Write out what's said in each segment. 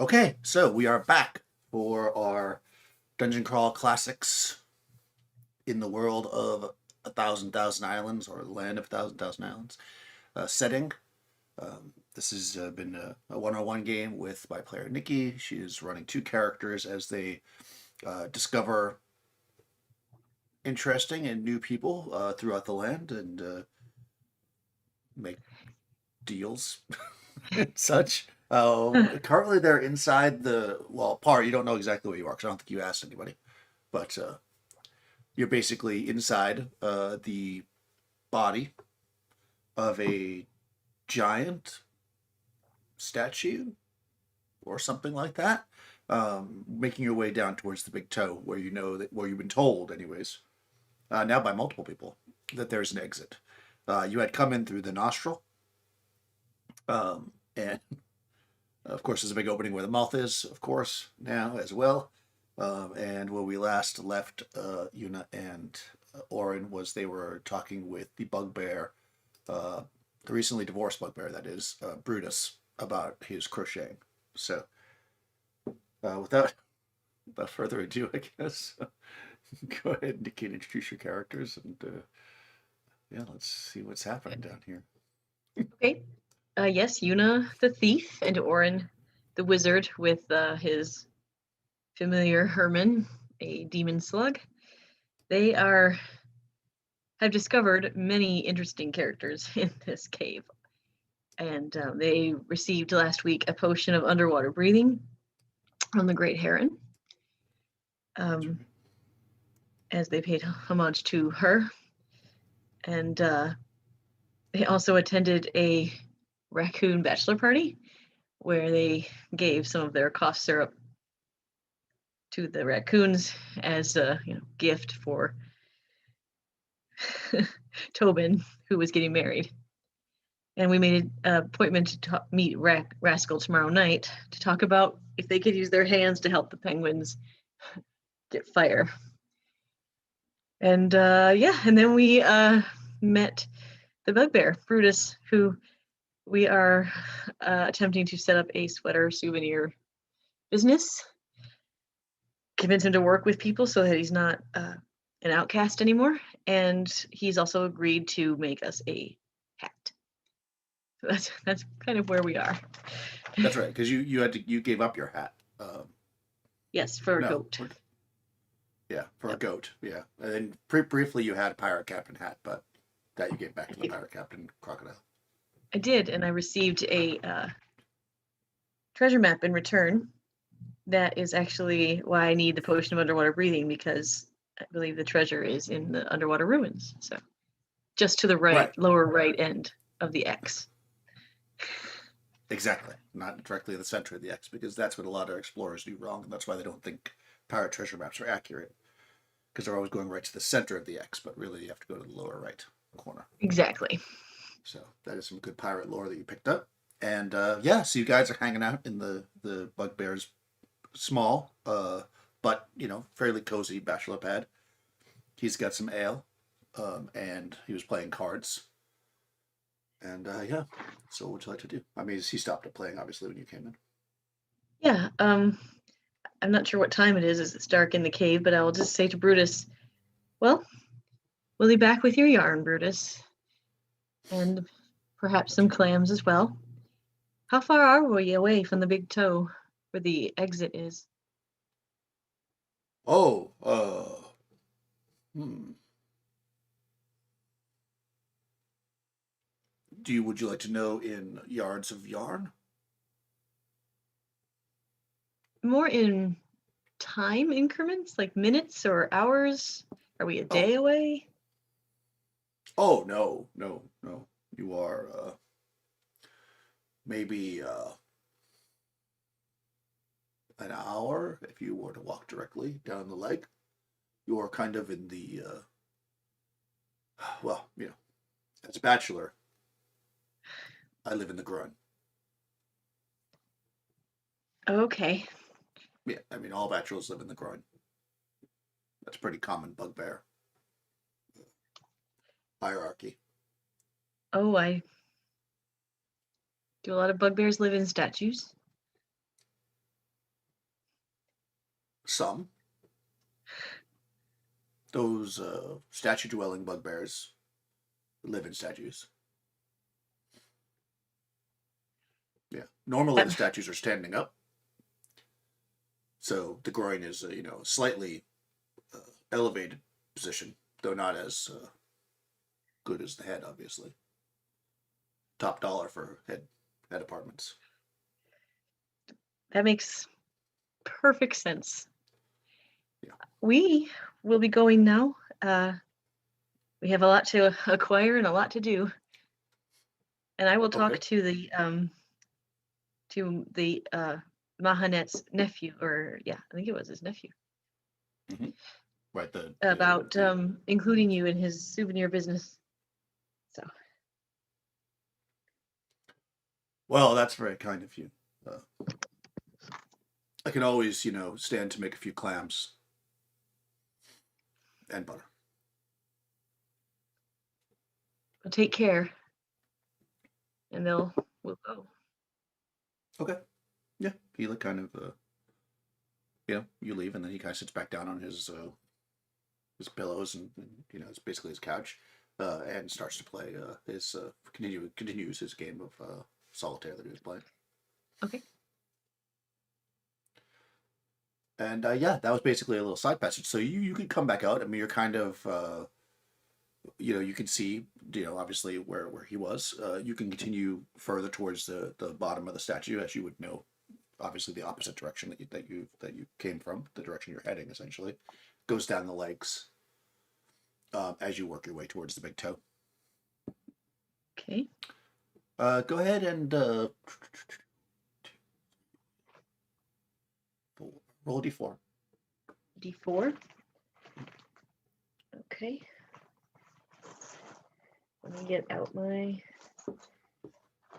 Okay, so we are back for our Dungeon Crawl Classics in the world of a thousand islands or land of thousand islands setting. This has been a one-on-one game with my player Nikki. She is running two characters as they discover interesting and new people throughout the land and make deals and such. Currently, they're inside Par. You don't know exactly where you are because I don't think you asked anybody. But you're basically inside the body of a giant statue or something like that, making your way down towards the big toe, where you know that where you've been told, anyways, now by multiple people, that there's an exit. You had come in through the nostril, and of course, there's a big opening where the mouth is, of course, now as well. And when we last left Una and Orin was they were talking with the bugbear, the recently divorced bugbear, that is, Brutus, about his crocheting. So, without further ado, I guess, go ahead, Nikki, and introduce your characters, and yeah, let's see what's happening down here. Okay. Yes, Yuna the thief and Orin the wizard with his familiar Herman, a demon slug. They have discovered many interesting characters in this cave. And they received last week a potion of underwater breathing from the Great Heron, as they paid homage to her. And they also attended a raccoon bachelor party where they gave some of their cough syrup to the raccoons as a gift for Tobin, who was getting married. And we made an appointment to meet Rascal tomorrow night to talk about if they could use their hands to help the penguins get fire. And and then we met the bugbear, Brutus, who we are attempting to set up a sweater souvenir business. Convince him to work with people so that he's not an outcast anymore. And he's also agreed to make us a hat. So that's kind of where we are. That's right, because you gave up your hat. Yes, for a No, goat. yeah, for a Yep. goat. Yeah, and then briefly you had a pirate captain hat, but that you gave back to the pirate captain crocodile. I did, and I received a treasure map in return. That is actually why I need the potion of underwater breathing, because I believe the treasure is in the underwater ruins. So just to the right, Right, lower right end of the X. exactly. Not directly in the center of the X, because that's what a lot of explorers do wrong, and that's why they don't think pirate treasure maps are accurate, because they're always going right to the center of the X, but really you have to go to the lower right corner. Exactly. So that is some good pirate lore that you picked up. And yeah, so you guys are hanging out in the bugbear's small, but fairly cozy bachelor pad. He's got some ale, and he was playing cards. And yeah, so what would you like to do? I mean, he stopped at playing obviously when you came in. Yeah. I'm not sure what time it is as it's dark in the cave, but I will just say to Brutus, well, we'll be back with your yarn, Brutus. And perhaps some clams as well. How far are we away from the big toe where the exit is? Oh, hmm. Would you like to know in yards of yarn? More in time increments, like minutes or hours? Are we a Oh, day away? oh no, no, no. You are maybe an hour if you were to walk directly down the lake. You are kind of in the well, as a bachelor, I live in the groin. Okay. Yeah, I mean all bachelors live in the groin. That's pretty common bugbear hierarchy. Oh, do a lot of bugbears live in statues? some. Those statue-dwelling bugbears live in statues. Yeah. Normally, the That, statues are standing up, so the groin is, slightly uh, elevated position, though not as good as the head, obviously. Top dollar for head apartments. that makes perfect sense. Yeah. We will be going now. We have a lot to acquire and a lot to do. And I will talk Okay. to the Mahanet's nephew, or yeah, I think it was his nephew, Mm-hmm. Right. about including you in his souvenir business. So Well, that's very kind of you. I can always, stand to make a few clams and butter. well, take care, and we'll go. Okay. Yeah. He like kind of, you leave, and then he kind of sits back down on his pillows and it's basically his couch, and starts to play his continues his game of solitaire that he was playing. Okay. And yeah, that was basically a little side passage. So you could come back out. I mean, you're kind of you can see obviously where he was. You can continue further towards the bottom of the statue, as you would know. Obviously, the opposite direction that you came from, the direction you're heading, essentially, goes down the legs as you work your way towards the big toe. Okay. Go ahead and roll a d4. D4. Okay. Let me get out my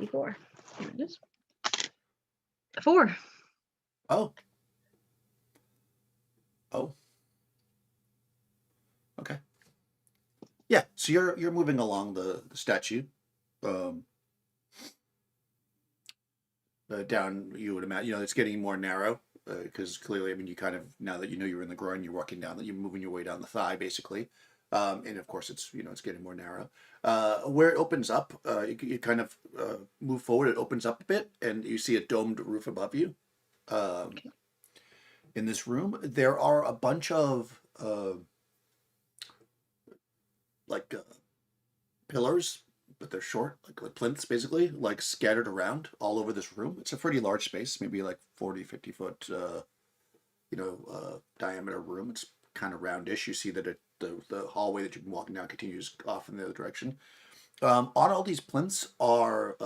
D4. Here it is. A 4. Oh. Oh. Okay. Yeah. So you're moving along the statue, um, down. You would imagine. It's getting more narrow because clearly, I mean, you kind of now that you're in the groin, you're walking down. You're moving your way down the thigh, basically. And of course, it's getting more narrow. Where it opens up, you kind of move forward. It opens up a bit, and you see a domed roof above you. Um, Okay. in this room, there are a bunch of like pillars, but they're short, like plinths, basically, like scattered around all over this room. It's a pretty large space, maybe like 40, 50 foot, diameter room. It's kind of roundish. You see that the hallway that you've been walking down continues off in the other direction. On all these plinths are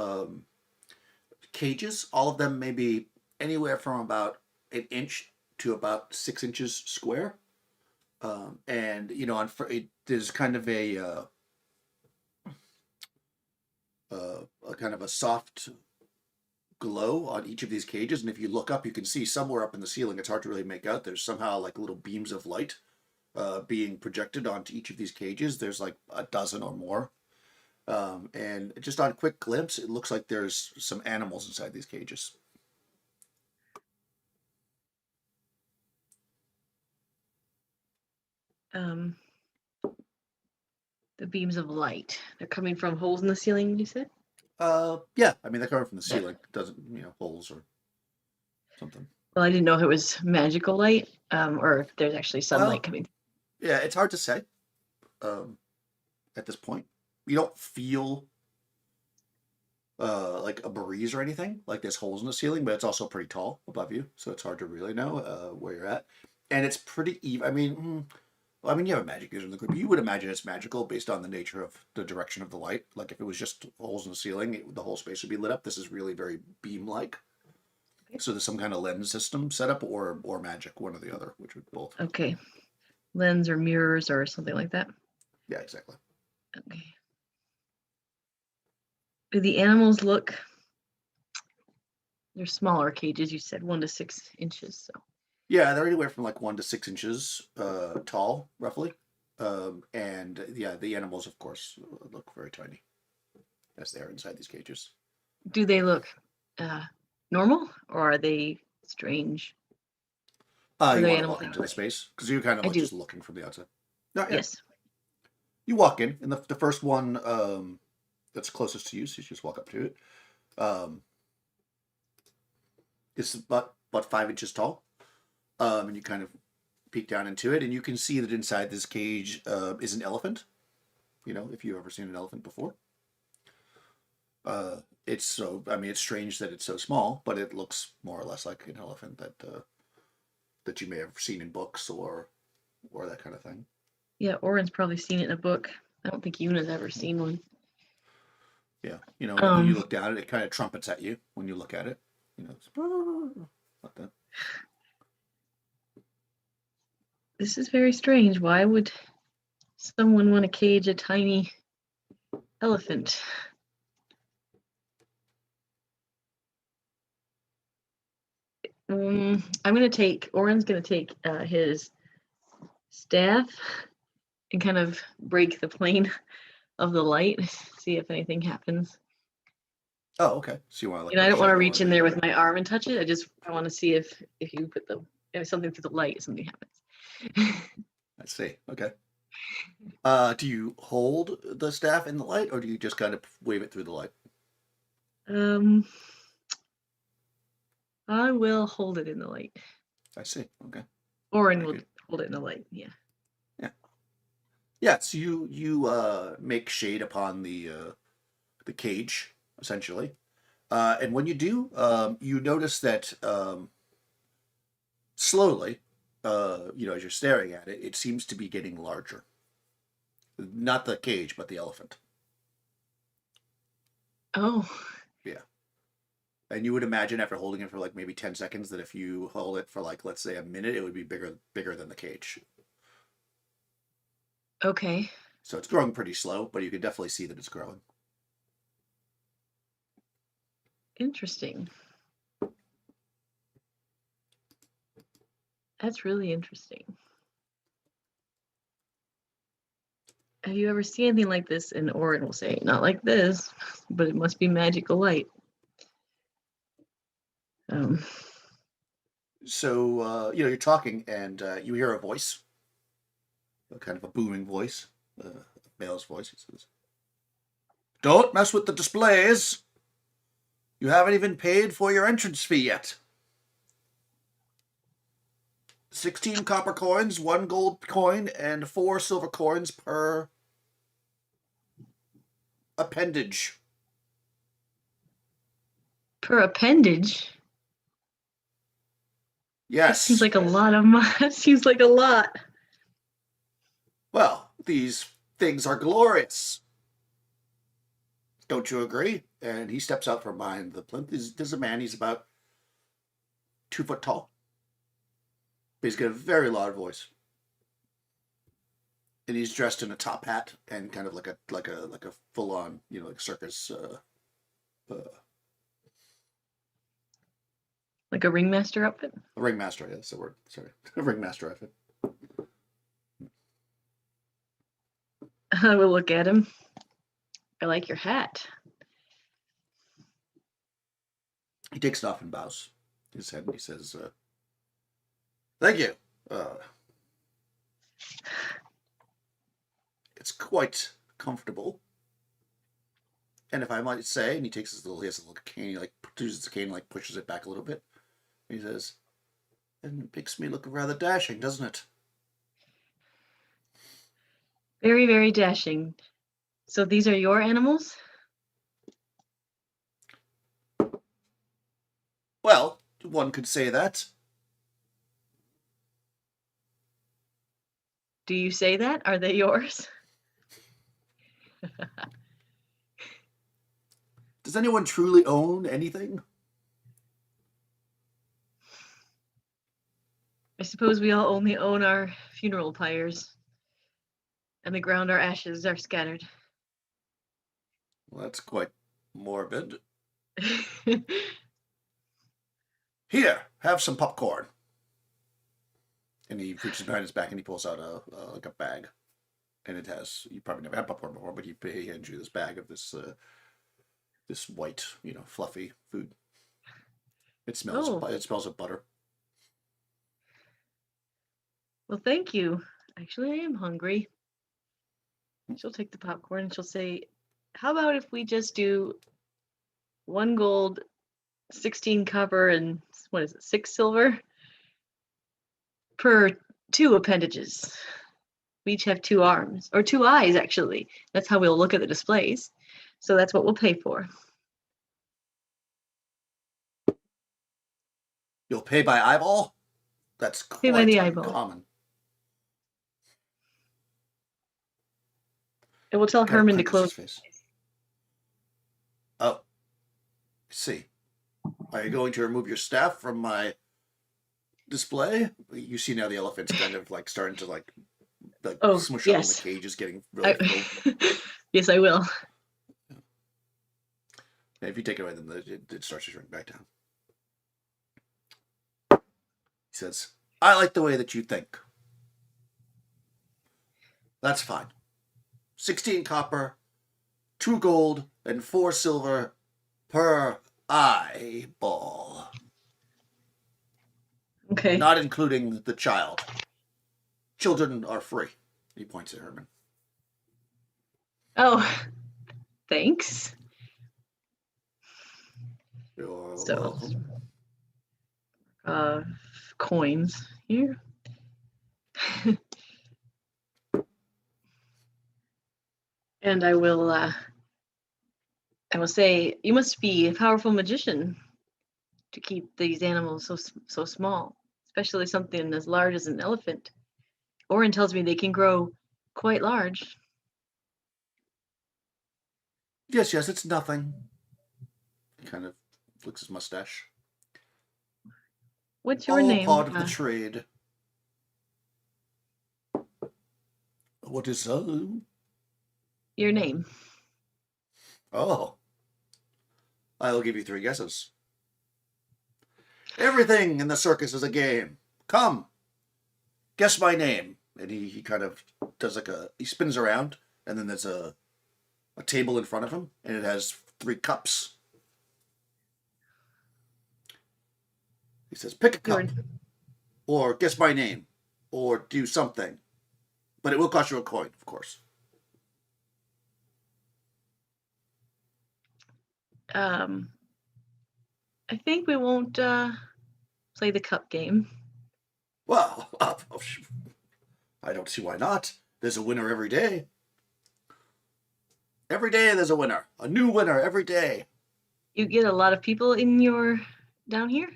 cages. All of them maybe anywhere from about an inch to about 6 inches square. And there's kind of a kind of a soft glow on each of these cages, and if you look up, you can see somewhere up in the ceiling. It's hard to really make out. There's somehow like little beams of light being projected onto each of these cages. There's like a dozen or more. And just on a quick glimpse, it looks like there's some animals inside these cages. Um, the beams of light. They're coming from holes in the ceiling, you said? Yeah, I mean they're coming from the ceiling. Doesn't holes or something. Well, I didn't know if it was magical light, or if there's actually sunlight Well, coming. yeah, it's hard to say. At this point, you don't feel like a breeze or anything. Like there's holes in the ceiling, but it's also pretty tall above you, so it's hard to really know where you're at. And it's pretty even. I mean, you have a magic user in the group. You would imagine it's magical based on the nature of the direction of the light. Like if it was just holes in the ceiling, the whole space would be lit up. This is really very beam-like. Okay. So there's some kind of lens system set up, or magic, one or the other, which would both. Okay. Lens or mirrors or something like that. Yeah, exactly. Okay. Do the animals look? They're smaller cages. You said 1 to 6 inches. So Yeah, they're anywhere from like 1 to 6 inches tall, roughly. And yeah, the animals, of course, look very tiny as they're inside these cages. do they look normal or are they strange? Are You there want to animals walk in into the play? space because you're kind of I like do. just looking from the outside. No, yeah. Yes. You walk in, and the first one that's closest to you, so you just walk up to it. Um, it's about 5 inches tall, and you kind of peek down into it, and you can see that inside this cage is an elephant. You know, if you've ever seen an elephant before. It's so, I mean, it's strange that it's so small, but it looks more or less like an elephant that you may have seen in books or that kind of thing. Yeah, Oren's probably seen it in a book. I don't think Yuna's ever seen one. Yeah, you know, when you Um, look down at it, it kind of trumpets at you when you look at it. You know, it's like that. this is very strange. Why would someone want to cage a tiny elephant? I'm gonna take Oren's gonna take his staff and kind of break the plane of the light, see if anything happens. Oh, okay. So you want to like I put a don't want to shadow reach on in it? there with my arm and touch it. I want to see if you put the if something through the light, something happens. I see. Okay. Do you hold the staff in the light, or do you just kind of wave it through the light? um, I will hold it in the light. I see. Okay. Oren Very will good. hold it in the light. Yeah. Yeah. Yeah. So you make shade upon the cage essentially, and when you do, you notice that slowly, you know, as you're staring at it, it seems to be getting larger. Not the cage, but the elephant. Oh, Yeah. And you would imagine after holding it for like maybe 10 seconds that if you hold it for like let's say a minute, it would be bigger than the cage. okay. So it's growing pretty slow, but you can definitely see that it's growing. Interesting. That's really interesting. Have you ever seen anything like this? And Oren will say, not like this, but it must be magical light. Um, So you know, you're talking and you hear a voice, a kind of a booming voice, a male's voice. He says, "Don't mess with the displays. You haven't even paid for your entrance fee yet. 16 copper coins, 1 gold coin, and 4 silver coins per appendage." per appendage. That seems Yes. like a lot of money. That seems like a lot. Well, these things are glorious. Don't you agree? And he steps out from behind the plinth. There's a man. He's about 2 foot tall. But he's got a very loud voice. And he's dressed in a top hat and kind of like a full on, you know, like circus Like a ringmaster outfit. a ringmaster. Yeah, that's the word. Sorry, a ringmaster outfit. I will look at him. I like your hat. He takes it off and bows his head and he says, "Thank you. It's quite comfortable. And if I might say," and he takes he has a little cane, he like produces the cane, and, like pushes it back a little bit. And he says, "And it makes me look rather dashing, doesn't it?" Very, very dashing. So these are your animals? Well, one could say that. Do you say that? Are they yours? Does anyone truly own anything? I suppose we all only own our funeral pyres and the ground our ashes are scattered. Well, that's quite morbid. Here, have some popcorn. And he reaches behind his back and he pulls out like a bag, and it has, you probably never had popcorn before, but he hands you this bag of this white, you know, fluffy food. It smells Oh, it smells of butter. Well, thank you. Actually, I am hungry. She'll take the popcorn and she'll say, how about if we just do 1 gold, 16 copper, and what is it, 6 silver per 2 appendages? We each have 2 arms, or 2 eyes, actually. That's how we'll look at the displays. So that's what we'll pay for. You'll pay by eyeball? That's Pay by quite the eyeball. uncommon. And we'll tell Kind of Herman to crinkles his close. face. Oh, I see. Are you going to remove your staff from my display? You see now the elephant's kind of like starting to like Oh, smush up and the yes. cage is getting really full. Yes, I will. And if you take it away, then it starts to shrink back down. He says, I like the way that you think. That's fine. 16 copper, 2 gold, and 4 silver per eyeball. Okay. Not including the child. Children are free. He points at Herman. Oh, thanks. You're So, welcome. coins here. And I will say, you must be a powerful magician to keep these animals so small, especially something as large as an elephant. Orin tells me they can grow quite large. Yes, it's nothing. He kind of flicks his mustache. What's your All name? part of the trade. What is Your name. Oh. I'll give you 3 guesses. Everything in the circus is a game. Come. Guess my name. And he kind of does he spins around, and then there's a table in front of him, and it has 3 cups. He says, pick a cup, or guess my name, or do something. But it will cost you a coin, of course. I think we won't play the cup game. Well, I don't see why not. There's a winner every day. Every day there's a winner. A new winner every day. You get a lot of people down here?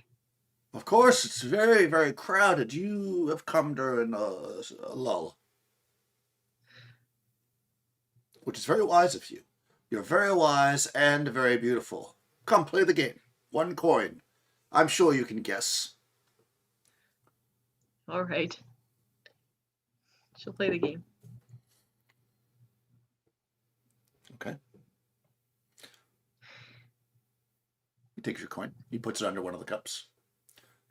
Of course, it's very, very crowded. You have come during a lull. Which is very wise of you. You're very wise and very beautiful. Come, play the game. 1 coin. I'm sure you can guess. All right. She'll play the game. Okay. He takes your coin. He puts it under one of the cups.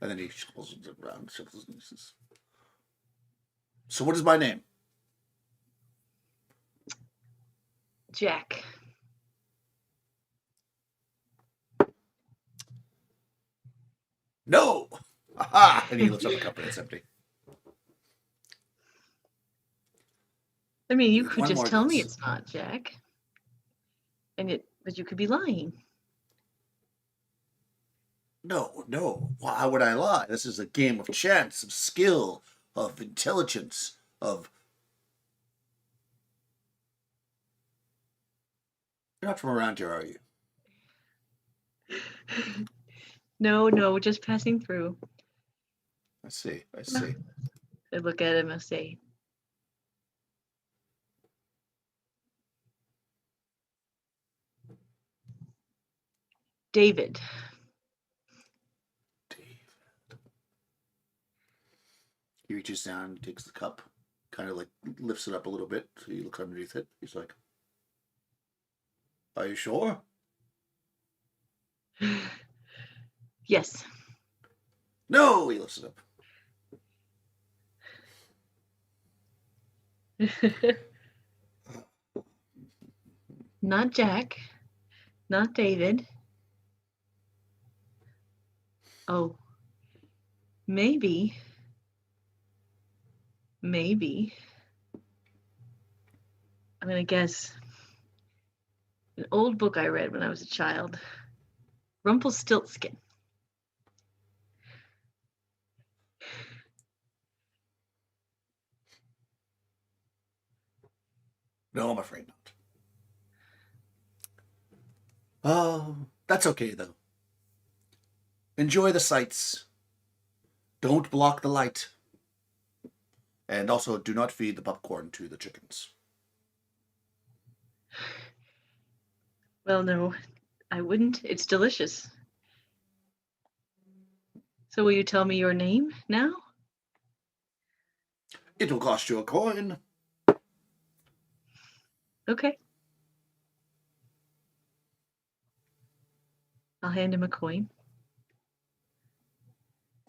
And then he shuffles it around. So what is my name? Jack. No! Aha! And he lifts up a cup and it's empty. I mean, you could One just more tell me guess. it's not Jack. But you could be lying. No. Why would I lie? This is a game of chance, of skill, of intelligence, of... You're not from around here, are you? No, just passing through. I see. I look at him and say, David. He reaches down, takes the cup, kind of like lifts it up a little bit. So he looks underneath it. He's like, are you sure? Yes. No, he lifts it up. Not Jack. Not David. Oh, maybe Maybe. I'm gonna guess an old book I read when I was a child. Rumpelstiltskin. No, I'm afraid not. Oh, that's okay, though. Enjoy the sights. Don't block the light. And also, do not feed the popcorn to the chickens. Well, no, I wouldn't. It's delicious. So will you tell me your name now? It'll cost you a coin. Okay. I'll hand him a coin.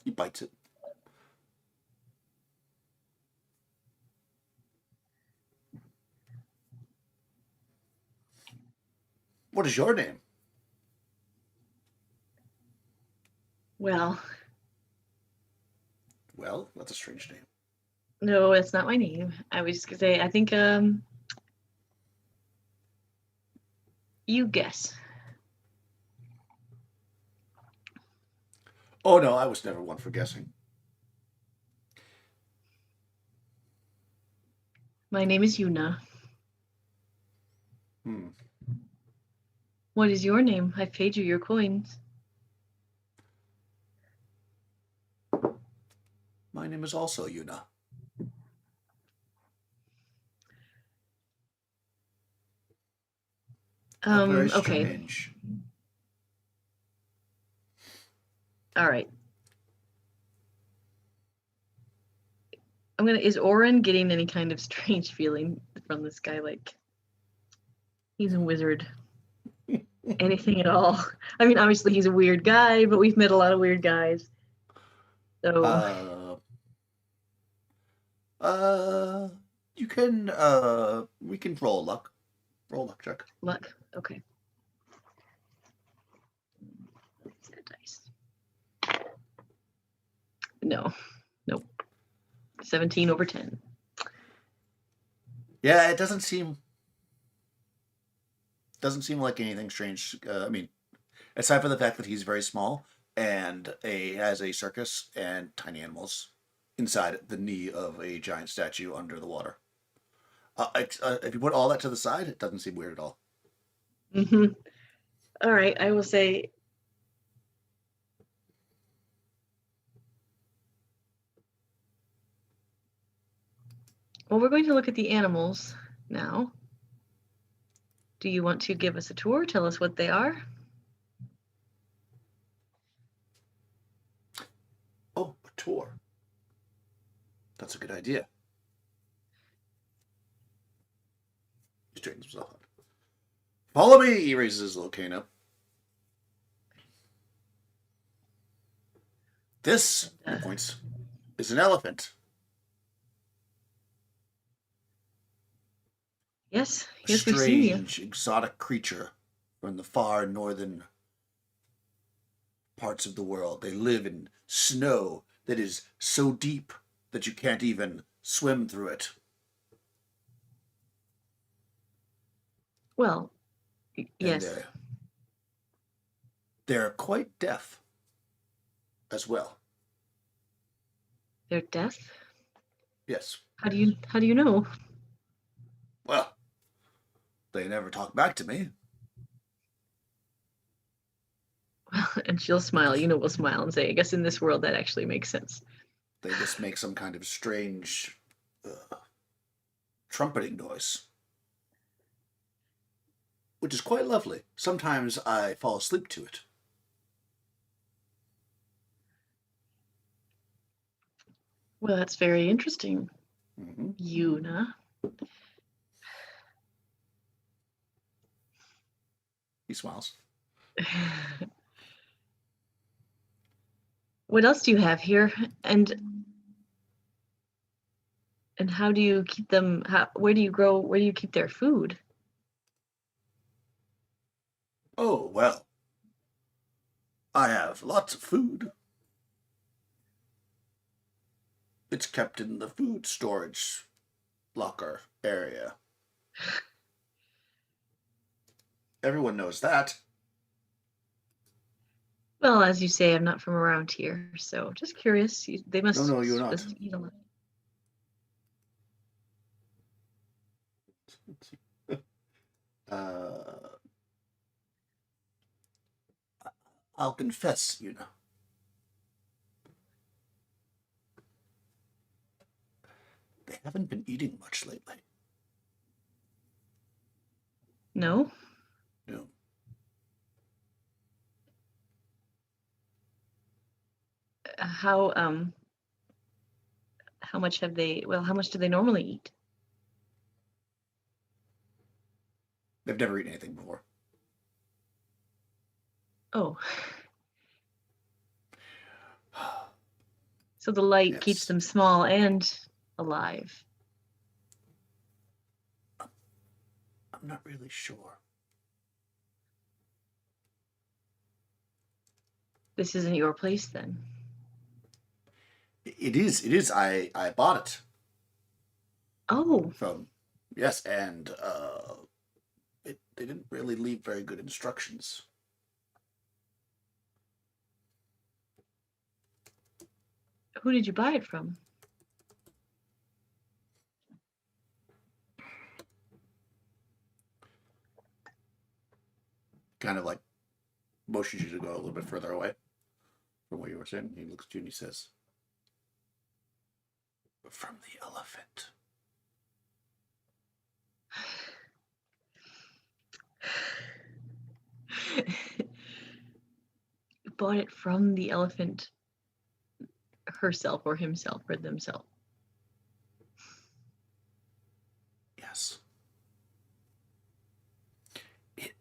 He bites it. What is your name? Well, Well, that's a strange name. no, that's not my name. I was just gonna say, I think you guess. Oh no, I was never one for guessing. My name is Yuna. Hmm. What is your name? I've paid you your coins. My name is also Yuna. How very Okay. strange. All right. Is Oren getting any kind of strange feeling from this guy? Like, he's a wizard. Anything at all? I mean, obviously he's a weird guy, but we've met a lot of weird guys. So, You can, we can roll luck. Roll luck check. luck. Okay. What's that dice? No. Nope. 17 over 10. Yeah, it doesn't seem like anything strange. I mean, aside from the fact that he's very small and has a circus and tiny animals inside the knee of a giant statue under the water. If you put all that to the side, it doesn't seem weird at all. Mm-hmm. All right. I will say, well, we're going to look at the animals now. Do you want to give us a tour? Tell us what they are? Oh, a tour. That's a good idea. He straightens himself up. Follow me, he raises his little cane up. This, he points, is an elephant. Yes, A yes, we've seen you. strange, exotic creature from the far northern parts of the world. They live in snow that is so deep that you can't even swim through it. Well, And yes. they're quite deaf as well. They're deaf? Yes. How do you know? Well, they never talk back to me. Well, and she'll smile. We'll smile and say, I guess in this world that actually makes sense. They just make some kind of strange trumpeting noise, which is quite lovely. Sometimes I fall asleep to it. Well, that's very interesting. Mm-hmm. Yuna. He smiles. What else do you have here? And how do you keep them? Where do you keep their food? Oh, well, I have lots of food. it's kept in the food storage locker area. Everyone knows that. Well, as you say, I'm not from around here, so just curious. They No, must no, you're not. eat a lot. uh, I'll confess, they haven't been eating much lately. No? No. How much have they, well, how much do they normally eat? They've never eaten anything before. Oh, so the light keeps Yes. them small and alive. I'm not really sure. This isn't your place then. It is. It is. I bought it Oh, from. Yes, and they didn't really leave very good instructions. who did you buy it from? Kind of like motions you to go a little bit further away from where you were sitting. He looks at you and he says, "From the elephant." Bought it from the elephant herself or himself or themselves. Yes. It.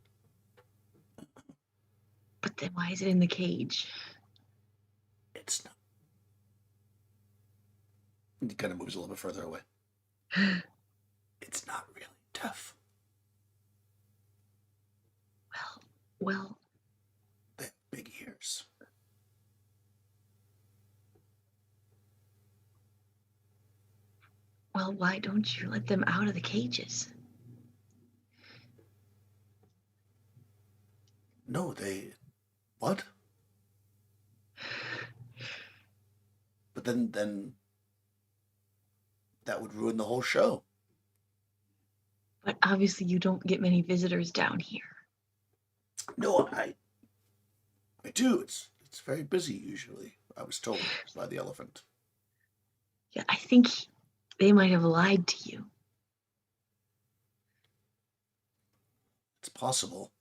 But then why is it in the cage? It's not. He kind of moves a little bit further away. It's not really tough. Well, They have big ears. why don't you let them out of the cages? No, they. What? But then that would ruin the whole show. But obviously you don't get many visitors down here. No, I do. It's very busy usually. I was told by the elephant. Yeah, I think they might have lied to you. It's possible.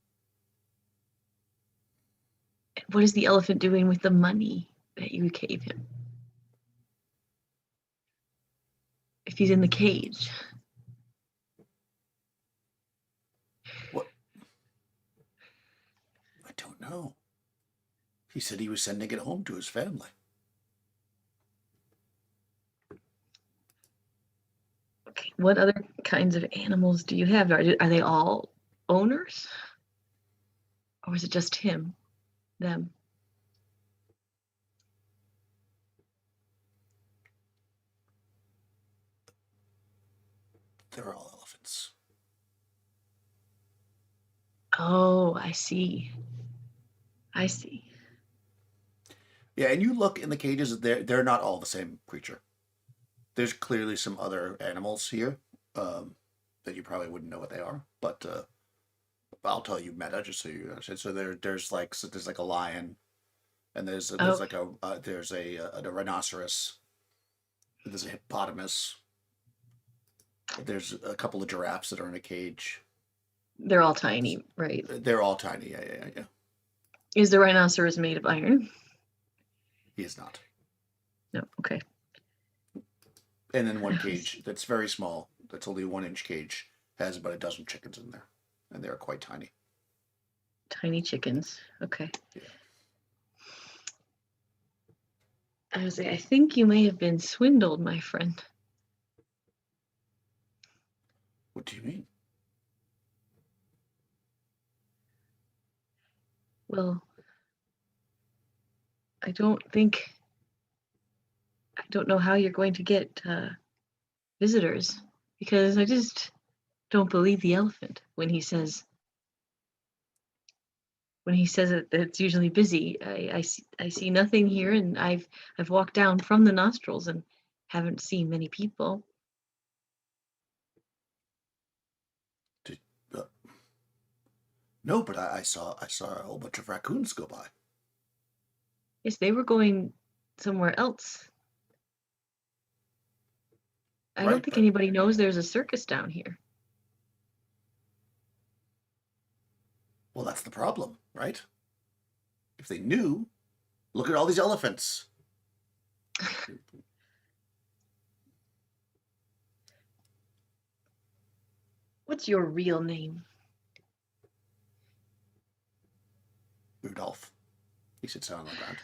What is the elephant doing with the money that you gave him? If he's in the cage. What? I don't know. He said he was sending it home to his family. Okay, what other kinds of animals do you have? Are they all owners? Or is it just him, them? They're all elephants. Oh, I see. I see. Yeah, and you look in the cages, they're not all the same creature. There's clearly some other animals here that you probably wouldn't know what they are, but I'll tell you meta just so you understand. So there's like a lion, and there's Oh, like there's a rhinoceros, there's a hippopotamus, there's a couple of giraffes that are in a cage. they're all tiny, right? They're all tiny. Yeah. Is the rhinoceros made of iron? He is not. No, okay. And then one cage that's very small, that's only a 1 inch cage, has about a dozen chickens in there, and they're quite tiny. Tiny chickens. Okay. Yeah. I think you may have been swindled, my friend. What do you mean? Well, I don't think I don't know how you're going to get visitors because I just don't believe the elephant when he says that it's usually busy. I see nothing here, and I've walked down from the nostrils and haven't seen many people. Did, uh, no, but I saw a whole bunch of raccoons go by. Yes, they were going somewhere else. I don't Right, think but anybody knows there's a circus down here. well, that's the problem, right? If they knew, look at all these elephants. What's your real name? Rudolph. He sits down on the ground.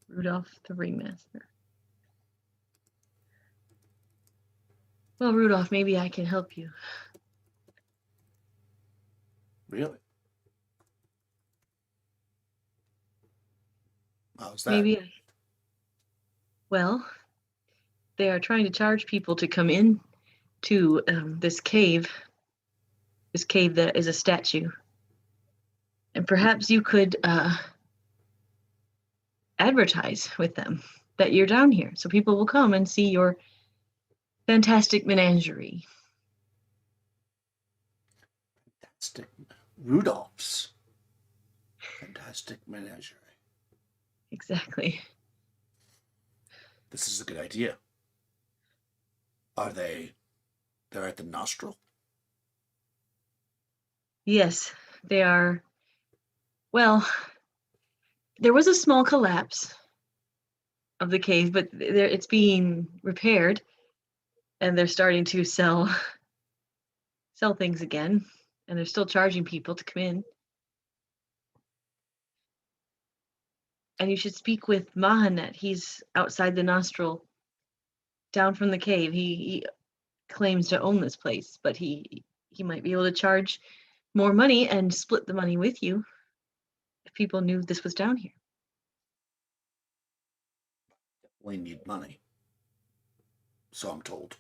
Rudolph the Ringmaster. Well, Rudolph, maybe I can help you. Really? How's that? Maybe well, they are trying to charge people to come in to this cave that is a statue. And perhaps you could advertise with them that you're down here so people will come and see your fantastic menagerie. Fantastic. Rudolph's fantastic menagerie. Exactly. This is a good idea. Are they? They're at the nostril? Yes, they are. Well, there was a small collapse of the cave, but it's being repaired, and they're starting to sell things again, and they're still charging people to come in. And you should speak with Mahanet. He's outside the nostril, down from the cave. He claims to own this place, but he might be able to charge more money and split the money with you if people knew this was down here. We need money. So I'm told.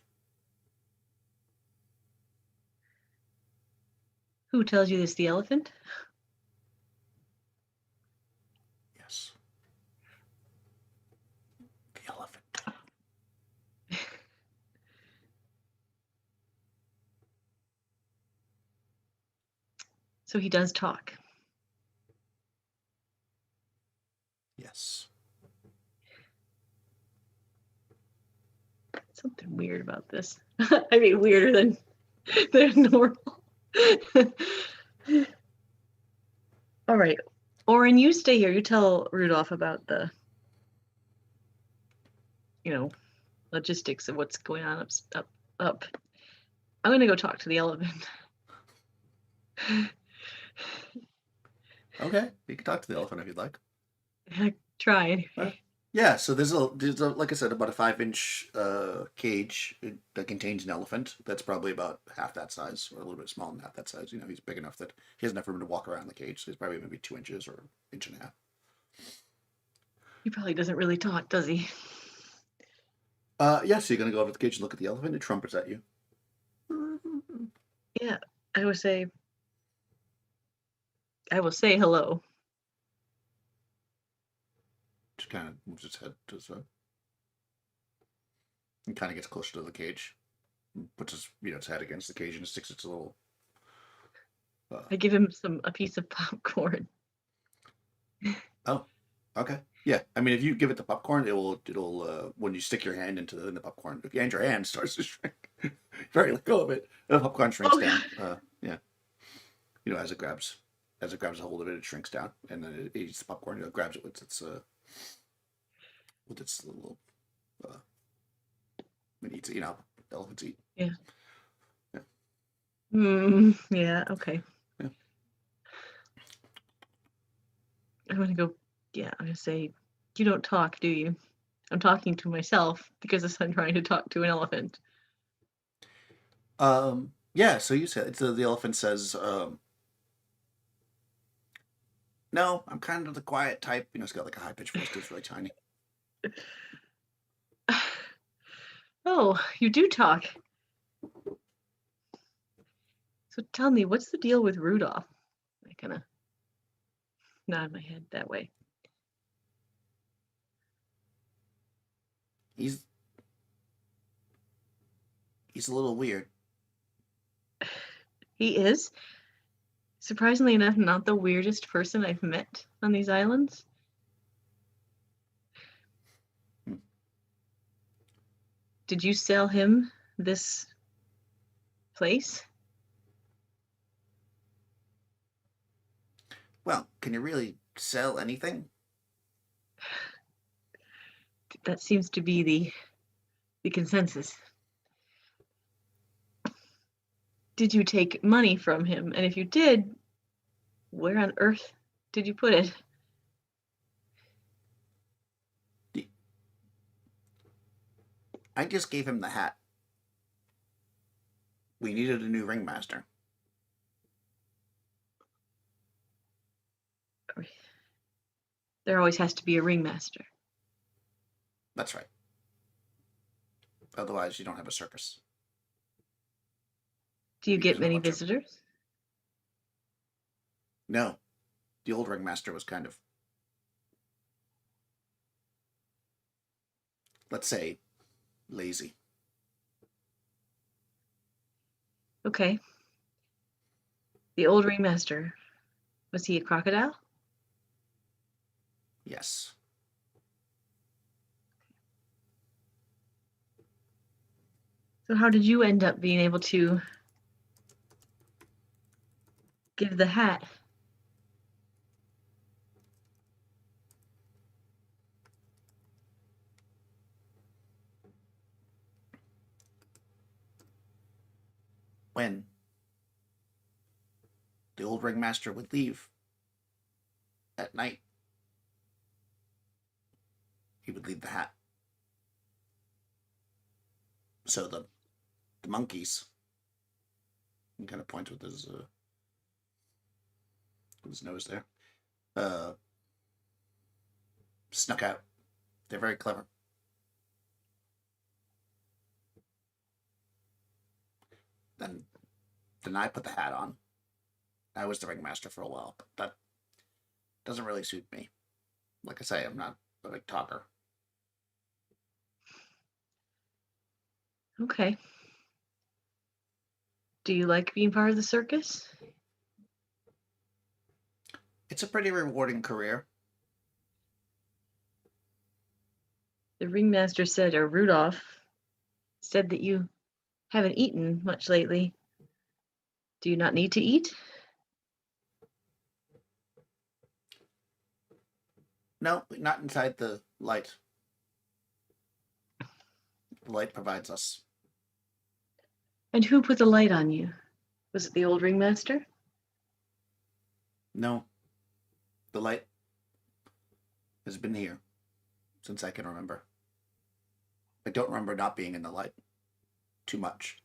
Who tells you this? The elephant? Yes. The elephant. So he does talk. Yes. Something weird about this. I mean, weirder than normal. All right, Oren, you stay here. You tell Rudolph about the, logistics of what's going on up. I'm gonna go talk to the elephant. Okay. You can talk to the elephant if you'd like. Try anyway. Yeah, so there's a like I said, about a 5-inch cage that contains an elephant that's probably about half that size, or a little bit smaller than half that size. You know, he's big enough that he has enough room to walk around the cage. So he's probably maybe 2 inches or inch and a half. He probably doesn't really talk, does he? Yeah, so you're gonna go over to the cage and look at the elephant. It trumpets at you. Yeah, I will say hello. Just kind of moves its head to the side. And kind of gets closer to the cage. Puts its head against the cage and sticks its little. I give him a piece of popcorn. Oh, okay. Yeah, I mean, if you give it the popcorn, it'll when you stick your hand into the popcorn, and your hand starts to shrink. Very let go of it. The popcorn shrinks down. Yeah, as it grabs a hold of it, it shrinks down, and then it eats the popcorn. Grabs it with its little. It eats it. Elephants eat. Yeah. Yeah. Yeah. Okay. Yeah. I'm gonna go. Yeah, I'm gonna say, you don't talk, do you? I'm talking to myself because I'm trying to talk to an elephant. Yeah. So you said the elephant says, "No, I'm kind of the quiet type." It's got like a high pitched voice, it's really tiny. Oh, you do talk. So tell me, what's the deal with Rudolph? I kind of nod my head that way. He's he's a little weird. He is, surprisingly enough, not the weirdest person I've met on these islands. Hmm. Did you sell him this place? Well, can you really sell anything? That seems to be the consensus. Did you take money from him? And if you did, where on earth did you put it? I just gave him the hat. We needed a new ringmaster. There always has to be a ringmaster. That's right. Otherwise, you don't have a circus. Do you Because get no many bunch of visitors? no, the old ringmaster was kind of, let's say, lazy. Okay. The old ringmaster, was he a crocodile? Yes. So how did you end up being able to give the hat? When the old ringmaster would leave at night, he would leave the hat. So the monkeys, he kind of points with his nose there, uh, snuck out. They're very clever. Then then I put the hat on. I was the ringmaster for a while, but that doesn't really suit me. Like I say, I'm not a big talker. Okay. Do you like being part of the circus? It's a pretty rewarding career. The ringmaster said, or Rudolph said, that you haven't eaten much lately. Do you not need to eat? No, not inside the light. The light provides us. And who put the light on you? Was it the old ringmaster? No, the light has been here since I can remember. I don't remember not being in the light too much.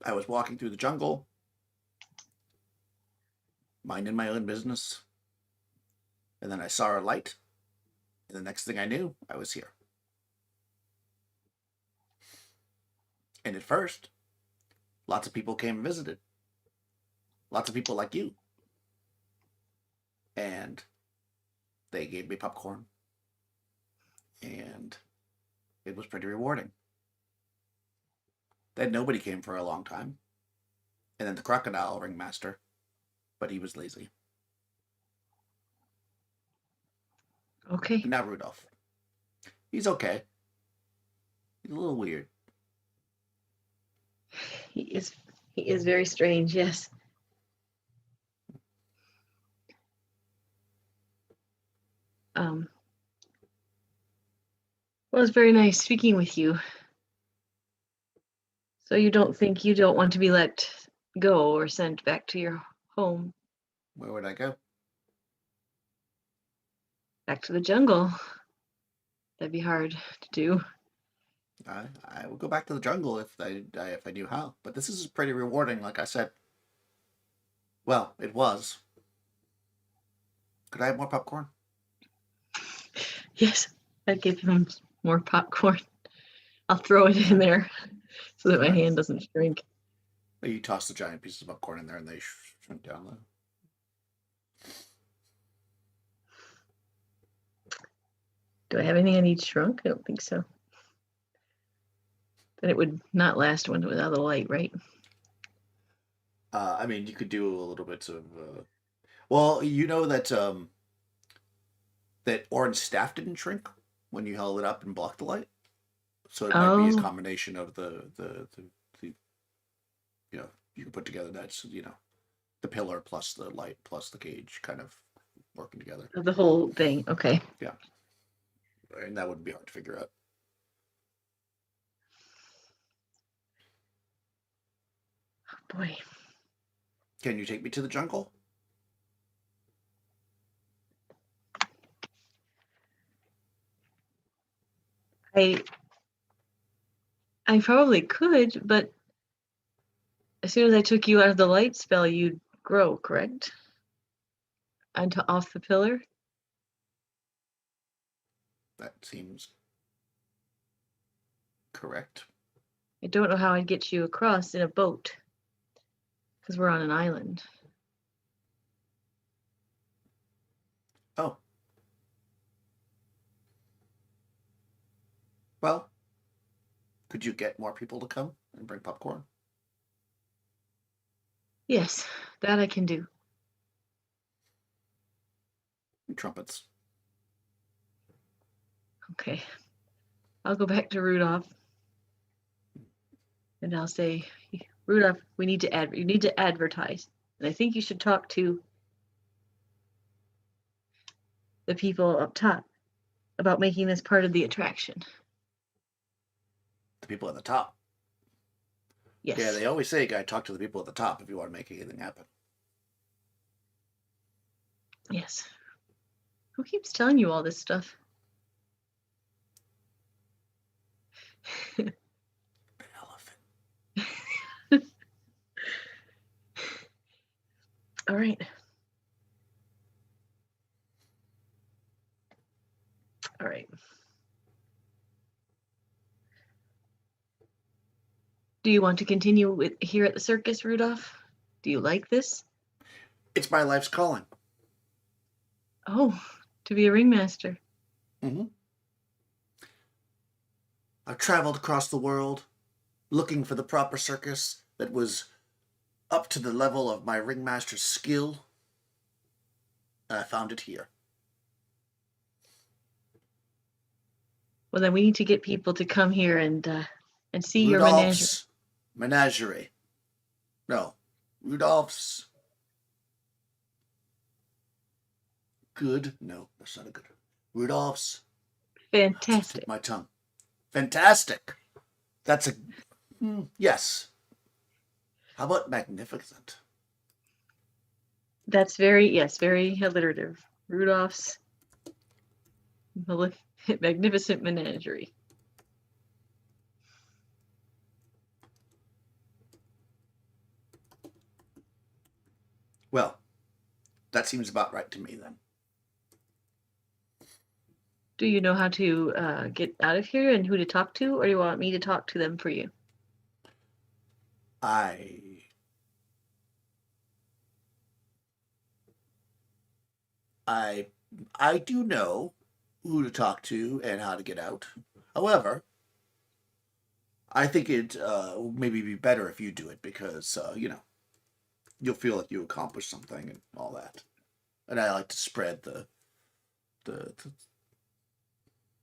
I was walking through the jungle, minding my own business, and then I saw a light, and the next thing I knew, I was here. And at first, lots of people came and visited. Lots of people like you. And they gave me popcorn. And it was pretty rewarding. Then nobody came for a long time. And then the crocodile ringmaster, but he was lazy. Okay. And now Rudolph. He's okay. He's a little weird. He is very strange, yes. Um, well, it's very nice speaking with you. So you don't think you don't want to be let go or sent back to your home, Where would I go? back to the jungle? That'd be hard to do. I would go back to the jungle if I knew how. But this is pretty rewarding, like I said. Well, it was. Could I have more popcorn? Yes, I'd give him more popcorn. I'll throw it in there so that my Alright. hand doesn't shrink. You toss the giant pieces of popcorn in there and they shrink down. Do I have anything I need shrunk? I don't think so. Then it would not last one without the light, right? I mean, you could do a little bit of. Well, you know that that orange staff didn't shrink when you held it up and blocked the light, so it might be a Oh, combination of the you know you can put together that's the pillar plus the light plus the cage kind of working together. the whole thing. Okay. Yeah, and that wouldn't be hard to figure out. Boy, Can you take me to the jungle? I I probably could, but as soon as I took you out of the light spell, you'd grow, correct? Onto off the pillar. That seems correct. I don't know how I'd get you across in a boat because we're on an island. Oh, well, could you get more people to come and bring popcorn? Yes, that I can do. And trumpets. Okay. I'll go back to Rudolph and I'll say, Rudolph, we need to you need to advertise. And I think you should talk to the people up top about making this part of the attraction. The people at the top. Yes. Yeah, they always say you gotta talk to the people at the top if you want to make anything happen. Yes. Who keeps telling you all this stuff? The elephant. All right. All right. Do you want to continue with here at the circus, Rudolph? Do you like this? It's my life's calling. Oh, to be a ringmaster. Mm-hmm. I've traveled across the world looking for the proper circus that was up to the level of my ringmaster's skill, and I found it here. Well, then we need to get people to come here and see your menagerie. Rudolph's Menagerie. No, Rudolph's good. No, that's not a good. Rudolph's. Fantastic. My tongue. Fantastic. That's a yes. How about magnificent? That's very alliterative. Rudolph's magnificent menagerie. Well, that seems about right to me then. Do you know how to get out of here and who to talk to, or do you want me to talk to them for you? I I I do know who to talk to and how to get out. However, I think it maybe be better if you do it because you'll feel like you accomplished something and all that. And I like to spread the the,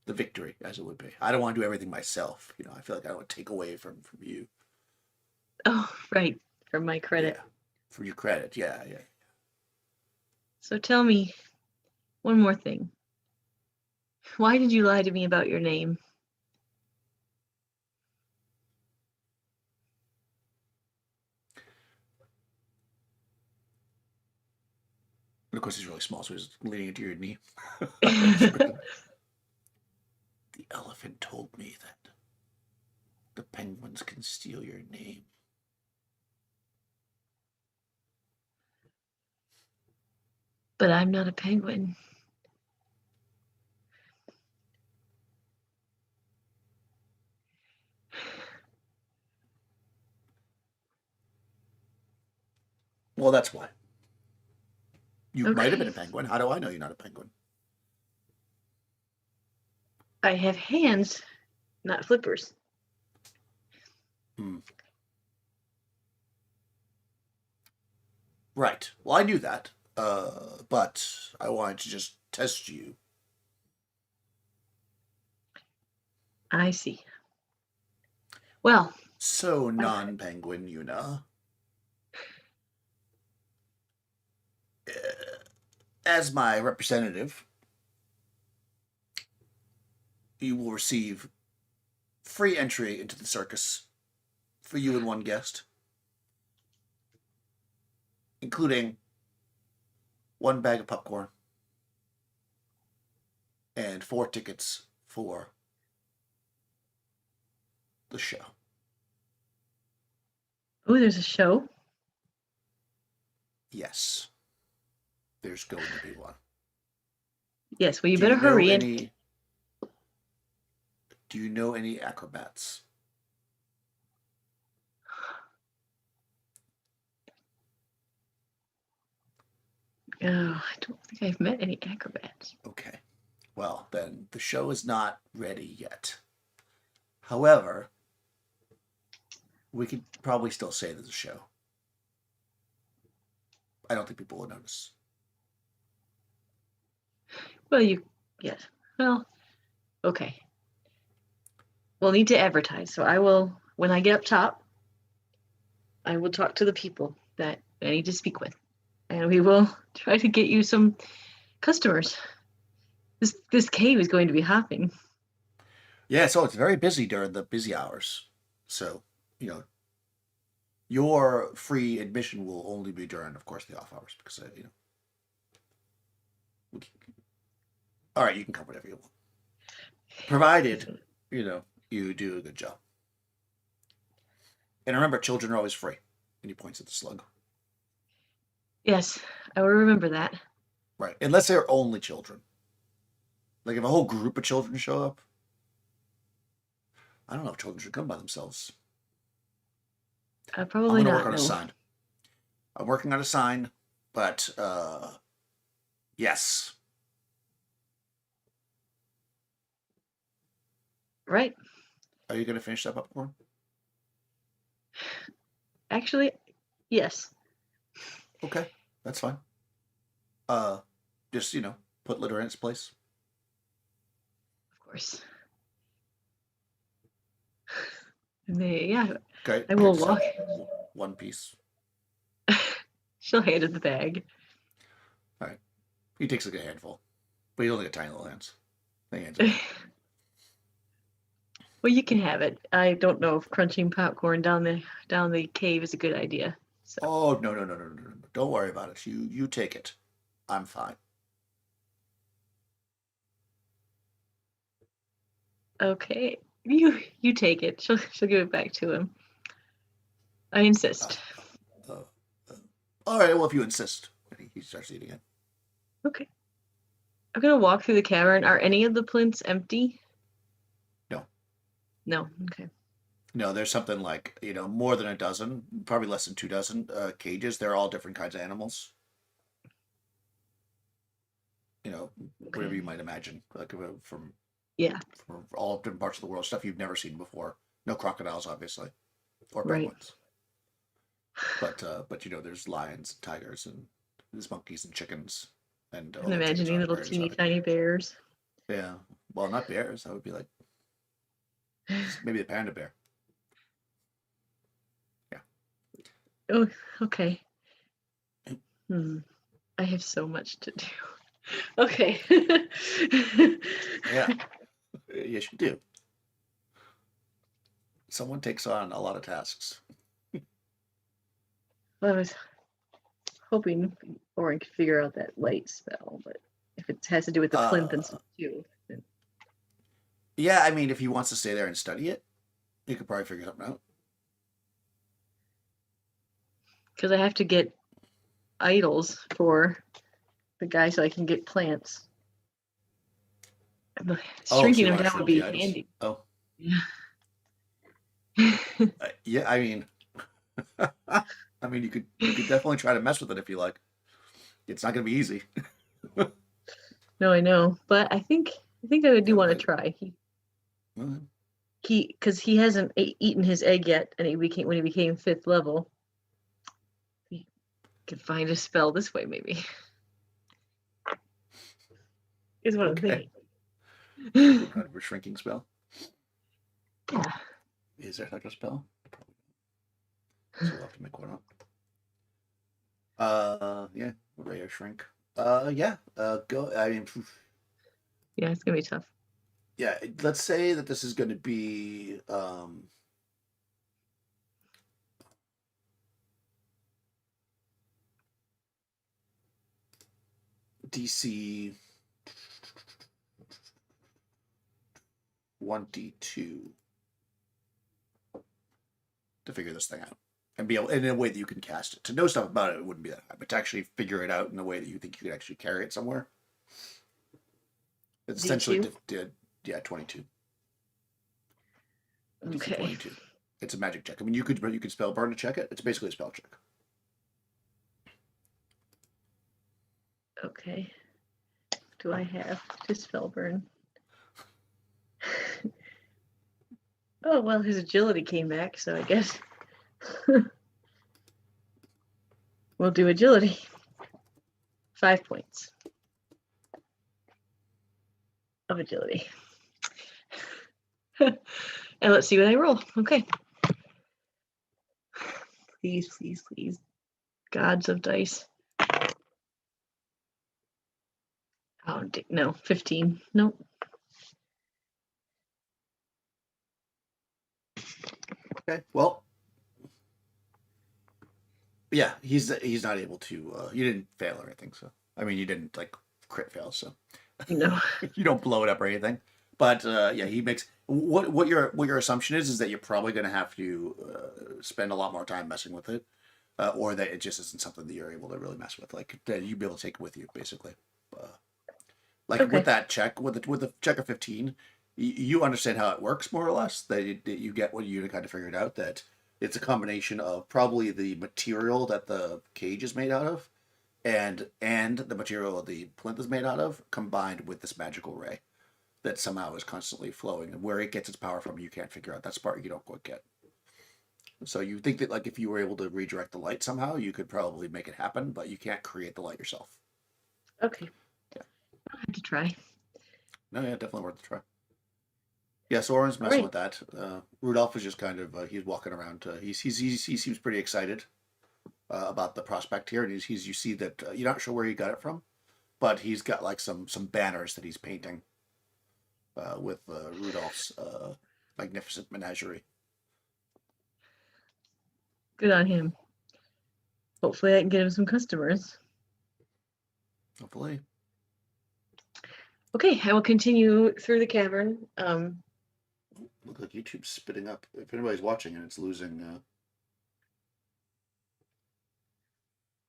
the victory as it would be. I don't want to do everything myself. I feel like I don't want to take away from you. Oh, right, for my credit. Yeah, for your credit. Yeah, yeah. So tell me one more thing. Why did you lie to me about your name? And of course, he's really small, so he's leaning into your knee. The elephant told me that the penguins can steal your name. But I'm not a penguin. Well, that's why. You might have been Okay. a penguin. How do I know you're not a penguin? I have hands, not flippers. Hmm. Right. Well, I knew that. But I wanted to just test you. I see. Well, So, I, non-penguin Yuna, as my representative, you will receive free entry into the circus for you and one guest, including one bag of popcorn and 4 tickets for the show. oh, there's a show. Yes, there's going to be one. Yes, well, you Do better you know hurry. any? Do you know any acrobats? Oh, I don't think I've met any acrobats. Okay. Well, then the show is not ready yet. However, we could probably still say there's a show. I don't think people will notice. Well, yes. Well, okay. We'll need to advertise. So I will, when I get up top, I will talk to the people that I need to speak with, and we will try to get you some customers. This cave is going to be hopping. Yeah, so it's very busy during the busy hours. So, you know, your free admission will only be during, of course, the off hours because, we can, all right, you can come whenever you want, provided, you do a good job. And remember, children are always free. And he points at the slug. Yes, I will remember that. Right, unless they're only children. Like if a whole group of children show up, I don't know if children should come by themselves. I'm Probably going to work not. on a No. sign. I'm working on a sign, but yes. Right. Are you going to finish that popcorn? Actually, yes. Okay, that's fine. Just put litter in its place. Of course. Yeah, Okay, I here, will just walk. have one piece. She'll hand it the bag. All right, he takes like a handful, but he only got tiny little hands. He hands it. Well, you can have it. I don't know if crunching popcorn down the cave is a good idea. So. Oh no no no no no no! Don't worry about it. You take it. I'm fine. Okay, you take it. She'll give it back to him. I Uh, insist. uh, uh, all right. Well, if you insist, he starts eating it. Okay. I'm gonna walk through the cavern. Are any of the plinths empty? No, No. Okay. no. There's something like more than a dozen, probably less than 2 dozen cages. They're all different kinds of animals. Whatever you Okay. might imagine, like from Yeah. all different parts of the world, stuff you've never seen before. No crocodiles, obviously, or Right. penguins. But there's lions, and tigers, and there's monkeys and chickens, and I'm although chickens imagining aren't little very teeny exotic. tiny bears. Yeah, well, not bears. That would be like maybe the panda bear. Yeah. Oh, okay. I have so much to do. Okay. Yeah. Yes, you do. Someone takes on a lot of tasks. I was hoping Orin could figure out that light spell, but if it has to do with the plinth and stuff too. Then... Yeah, I mean, if he wants to stay there and study it, he could probably figure something out. Because I have to get idols for the guy so I can get plants. Oh, so Shrinking you them want to down would shrink be the idols? handy. Oh, Yeah. yeah. I mean, I mean, you could definitely try to mess with it if you like. It's not going to be easy. No, I know, but I think I do Yeah, want to like, try. well, Because he hasn't eaten his egg yet, and when he became 5th level, he could find a spell this way, maybe. Is what I'm okay. thinking. Some kind of a shrinking spell. Yeah. Is there such a spell? Probably. So we'll have to make one up. Yeah, ray or shrink. Yeah. Go. I mean, Yeah, it's gonna be tough. yeah. Let's say that this is going to be DC 1d2 to figure this thing out and be able in a way that you can cast it. To know stuff about it, it wouldn't be that hard, but to actually figure it out in a way that you think you could actually carry it somewhere, it's essentially D2. yeah, 22. DC Okay. 22. It's a magic check. I mean, you could spell burn to check it. It's basically a spell check. Okay. Do I have to spell burn? Oh well, his agility came back, so I guess we'll do agility. 5 points of agility. And let's see what I roll. Okay. Please, please, please. Gods of dice. Oh, no, 15. Nope. Okay. Well, yeah, he's not able to. You didn't fail or anything, so I mean, you didn't like crit fail, so No. you don't blow it up or anything. But yeah, he makes what your assumption is that you're probably going to have to spend a lot more time messing with it, or that it just isn't something that you're able to really mess with. Like that you'd be able to take it with you, basically. Uh, like with Okay. that check, with the check of 15, you understand how it works more or less. That you get what you kind of figured out that it's a combination of probably the material that the cage is made out of, and the material the plinth is made out of, combined with this magical ray that somehow is constantly flowing. And where it gets its power from, you can't figure out. That's the part you don't quite get. So you think that like if you were able to redirect the light somehow, you could probably make it happen, but you can't create the light yourself. Okay. Yeah. I'll have to try. No, yeah, definitely worth a try. Yeah, so Oren's All messing right. with that. Rudolph is just kind of he's walking around. He seems pretty excited about the prospect here, and he's you see that you're not sure where he got it from, but he's got like some banners that he's painting with Rudolph's magnificent menagerie. Good on him. Hopefully I can get him some customers. Hopefully, Okay, I will continue through the cavern. look like YouTube's spitting up. If anybody's watching and it's losing, I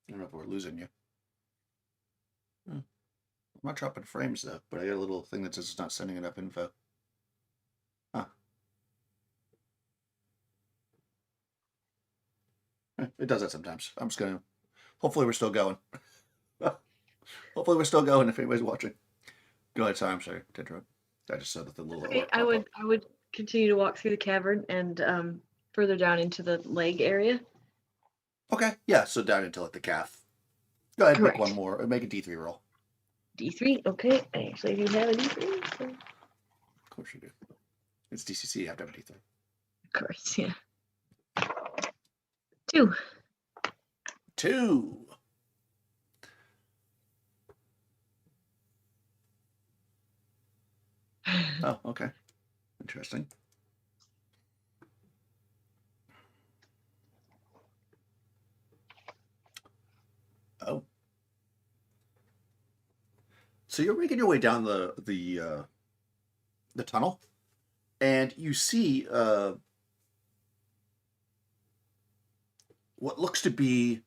don't know if we're losing you. I'm not dropping frames though, but I got a little thing that says it's not sending enough info. Huh. It does that sometimes. I'm just gonna. Hopefully, we're still going. Hopefully, we're still going. If anybody's watching, go ahead. Sorry, I'm sorry to interrupt. I just saw that the little Okay, alert I pop would up. I would continue to walk through the cavern and further down into the leg area. Okay, yeah. So down into like the calf. Go ahead, make one Correct. more. Make a D3 roll. D3. Okay, I actually do have a D3. So. Of course you do. It's DCC. You have to have a D3. Of course, yeah. 2. 2. Oh, okay. Interesting. Oh, so you're making your way down the tunnel, and you see what looks to be,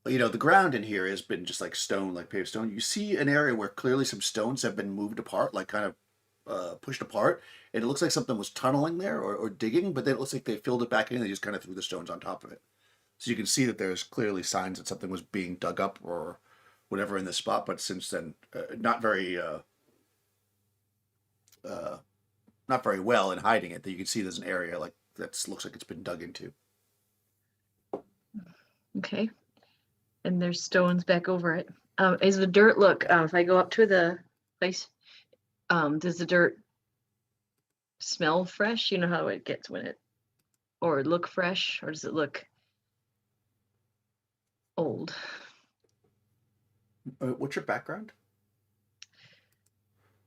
the ground in here has been just like stone, like paved stone. You see an area where clearly some stones have been moved apart, like kind of pushed apart, and it looks like something was tunneling there or digging, but then it looks like they filled it back in and they just kind of threw the stones on top of it. So you can see that there's clearly signs that something was being dug up or whatever in this spot. But since then, uh, not very well in hiding it. That you can see there's an area like that looks like it's been dug into. Okay. And there's stones back over it. Is the dirt look, if I go up to the place, does the dirt smell fresh? You know how it gets when it, or look fresh, or does it look old? What's your background?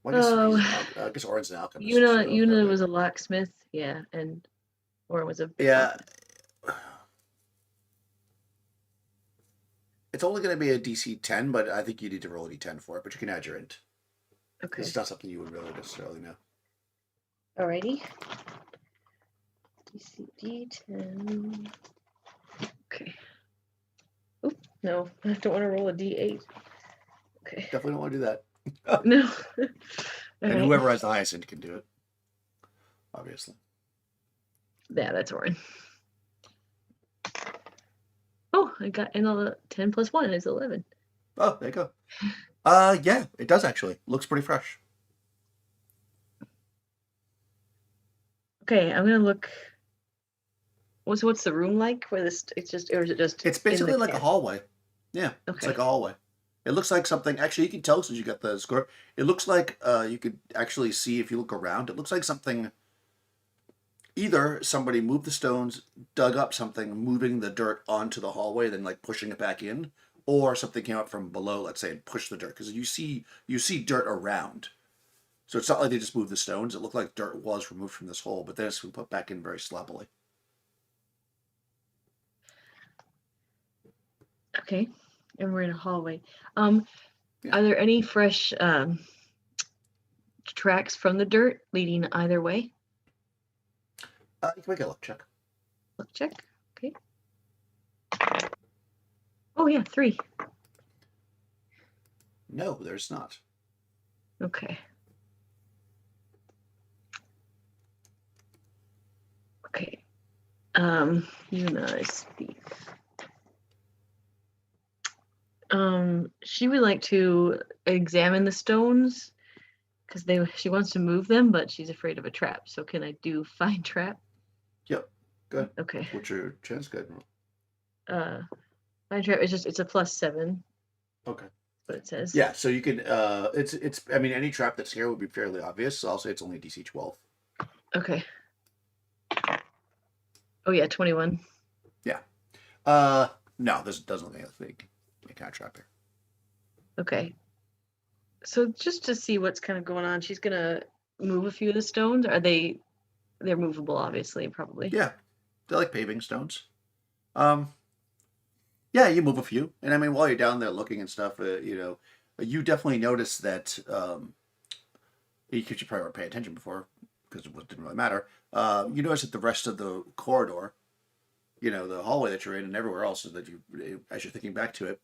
Well, Oh, I guess Oren's an alchemist, Una so that Una way. was a locksmith, yeah, and or was a Yeah, it's only going to be a DC 10, but I think you need to roll a D10 for it. But you can add your int. This okay. is not something you would really necessarily know. Alrighty. D10. Okay. Oop, no, I don't want to roll a D8. Okay. Definitely don't want to do that. No. And Alright. whoever has the highest int can do it, obviously. Yeah, that's Orin. Oh, I got another 10 plus 1 is 11. Oh, there you go. Yeah, it does actually. Looks pretty fresh. Okay, I'm gonna look. What's the room like? Where this? It's just, or is it just It's in the basically like a cat? hallway. Yeah, it's Okay. like a hallway. It looks like something. Actually, you can tell since you got the score. It looks like you could actually see if you look around. It looks like something. Either somebody moved the stones, dug up something, moving the dirt onto the hallway, then like pushing it back in, or something came up from below, let's say, and pushed the dirt. Because you see dirt around. So it's not like they just moved the stones. It looked like dirt was removed from this hole, but then it's been put back in very sloppily. Okay. And we're in a hallway. Yeah. Are there any fresh tracks from the dirt leading either way? You can make a luck check. Look, check. Okay. Oh yeah, 3. No, there's not. Okay. Okay. Una is thief. She would like to examine the stones because she wants to move them, but she's afraid of a trap. So can I do find trap? Yep. Good. Okay. What's your chance? Good. Find trap is just, it's a +7. Okay. What it says. Yeah. So you can. It's. I mean, any trap that's here would be fairly obvious. So I'll say it's only DC 12. Okay. Oh yeah, 21. Yeah. No, this doesn't look like any kind of trap here. Okay. So just to see what's kind of going on, she's gonna move a few of the stones. They're movable, obviously, probably. Yeah, they're like paving stones. Um, yeah, you move a few, and I mean, while you're down there looking and stuff, you definitely notice that. You probably weren't paying attention before because it didn't really matter. You notice that the rest of the corridor, the hallway that you're in, and everywhere else, that as you're thinking back to it,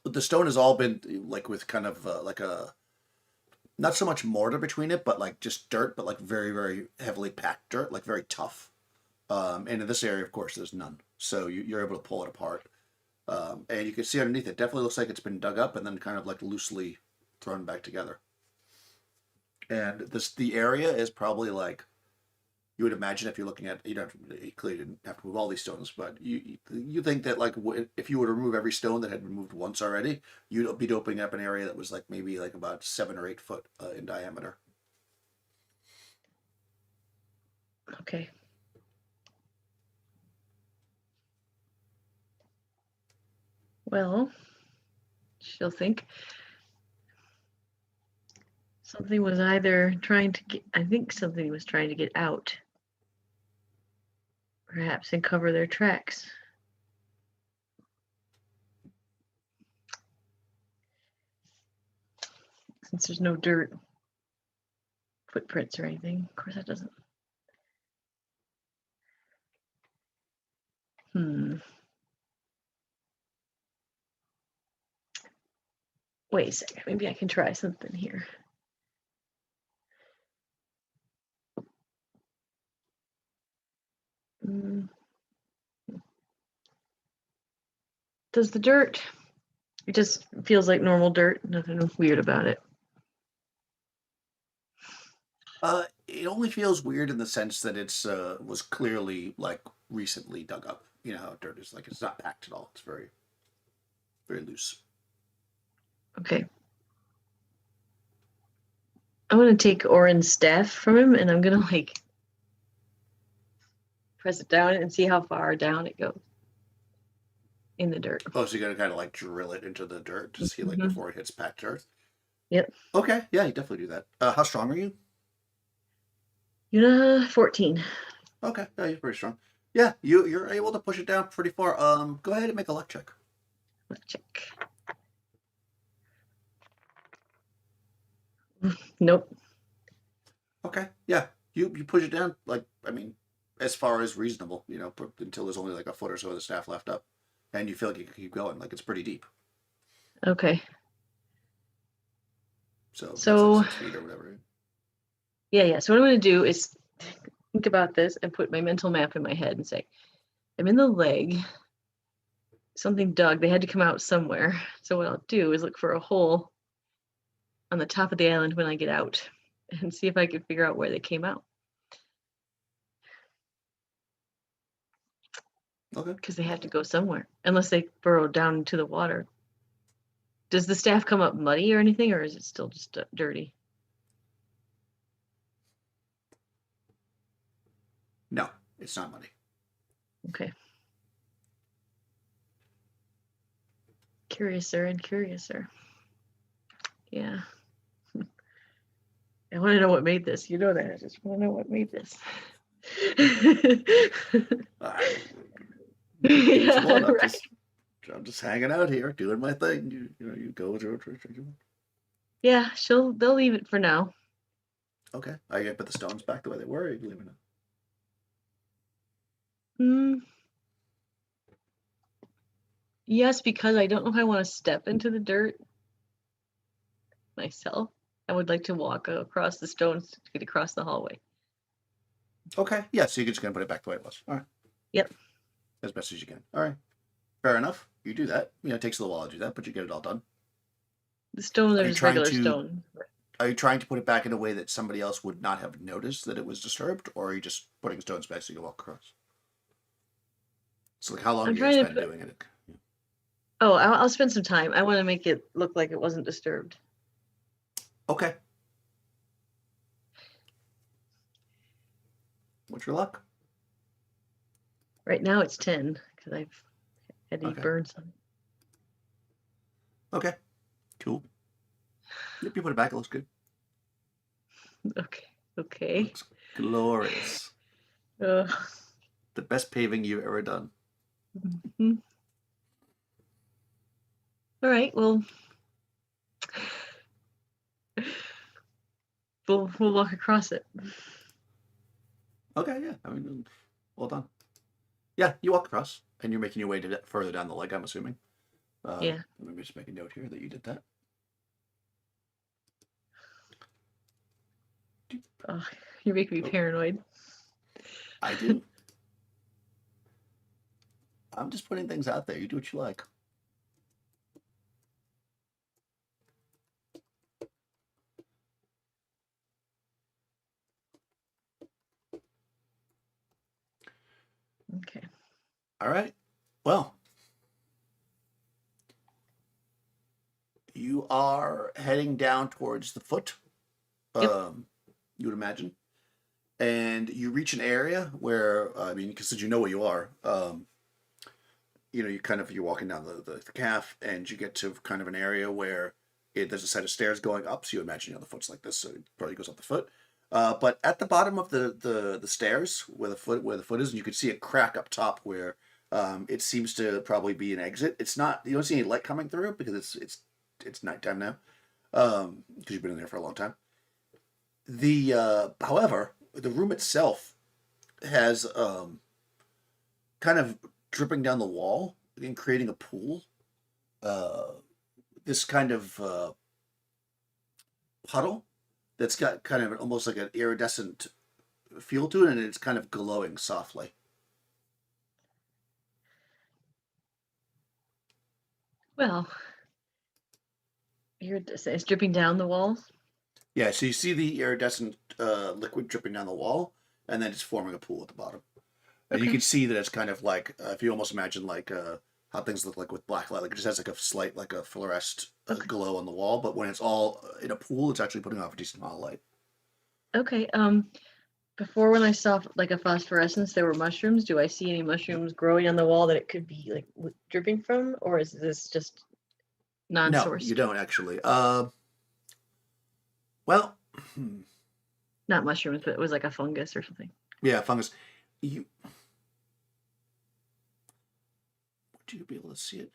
the stone has all been like with kind of like a not so much mortar between it, but like just dirt, but like very very heavily packed dirt, like very tough. And in this area, of course, there's none, so you're able to pull it apart, and you can see underneath it. Definitely looks like it's been dug up and then kind of like loosely thrown back together. And the area is probably like you would imagine if you're looking at you clearly didn't have to move all these stones, but you think that like if you were to remove every stone that had been moved once already, you'd be opening up an area that was like maybe like about 7 or 8 foot in diameter. Okay. Well, she'll think something was either trying to get, I think something was trying to get out, perhaps, and cover their tracks. Since there's no dirt footprints or anything. Of course, that doesn't. Wait a second. Maybe I can try something here. Does the dirt? It just feels like normal dirt. Nothing weird about it. It only feels weird in the sense that it's was clearly like recently dug up. You know how dirt is, like it's not packed at all. It's very, very loose. Okay. I'm gonna take Orin's staff from him, and I'm gonna like press it down and see how far down it goes in the dirt. Oh, so you're gonna kind of like drill it into the dirt to see like Mm-hmm. before it hits packed earth. Yep. Okay, yeah, you definitely do that. How strong are you? Yuna 14. Okay, yeah, you're pretty strong. Yeah, you're able to push it down pretty far. Go ahead and make a luck check. Let's check. Nope. Okay, yeah, you push it down like I mean, as far as reasonable, you know, until there's only like a foot or so of the staff left up, and you feel like you can keep going, like it's pretty deep. Okay. So that's like So 6 feet or whatever. yeah. So what I'm gonna do is think about this and put my mental map in my head and say, I'm in the leg. Something dug. They had to come out somewhere. So what I'll do is look for a hole on the top of the island when I get out and see if I can figure out where they came out. Okay. Because they have to go somewhere, unless they burrow down into the water. Does the staff come up muddy or anything, or is it still just dirty? No, it's not money. Okay. Curiouser and curiouser. Yeah. I want to know what made this. You know that. I just want to know what made this. Yeah, Yeah, right. I'm just hanging out here doing my thing. You know, you go with your tradition. Yeah, they'll leave it for now. Okay, I gotta put the stones back the way they were. Or are you leaving it? Mm, yes, because I don't know if I want to step into the dirt myself. I would like to walk across the stones to get across the hallway. Okay, yeah. So you're just gonna put it back the way it was. All right. Yep. As best as you can. All right. Fair enough. You do that. You know, it takes a little while to do that, but you get it all done. The stones Are are you just trying regular to stone. are you trying to put it back in a way that somebody else would not have noticed that it was disturbed, or are you just putting stones back so you can walk across? So, like, how long I'm are you gonna trying to spend put. doing it? Oh, I'll spend some time. I want to make it look like it wasn't disturbed. Okay. What's your luck? Right now it's 10 because I've had to Okay. burn some. Okay. Cool. Yep, you put it back. It looks good. Okay. Okay. Looks glorious. Uh, The best paving you've ever done. mhm. All right. Well, we'll walk across it. Okay, yeah. I mean, well done. Yeah, you walk across, and you're making your way to further down the leg, I'm assuming. Yeah. Let me just make a note here that you did that. Oh, you're making me paranoid. I do. I'm just putting things out there. You do what you like. Okay. All right. Well, you are heading down towards the foot. Yep. You would imagine, and you reach an area where I mean, because you know where you are. You know, you're walking down the calf, and you get to kind of an area where there's a set of stairs going up. So you imagine, you know, the foot's like this, so it probably goes up the foot. But at the bottom of the stairs, where the foot is, and you can see a crack up top where it seems to probably be an exit. It's not. You don't see any light coming through because it's nighttime now. Because you've been in there for a long time. However, the room itself has kind of dripping down the wall and creating a pool. Uh, this kind of puddle that's got kind of almost like an iridescent feel to it, and it's kind of glowing softly. Well, it's dripping down the walls. Yeah, so you see the iridescent liquid dripping down the wall, and then it's forming a pool at the bottom. And you Okay. can see that it's kind of like if you almost imagine like how things look like with black light, like it just has like a slight like a fluorescent Okay. glow on the wall. But when it's all in a pool, it's actually putting off a decent amount of light. Okay. Before when I saw like a phosphorescence, there were mushrooms. Do I see any mushrooms growing on the wall that it could be like dripping from, or is this just No, you non-sourced? don't actually. Well, Not mushrooms, but it was like a fungus or something. yeah, fungus. You would you be able to see it?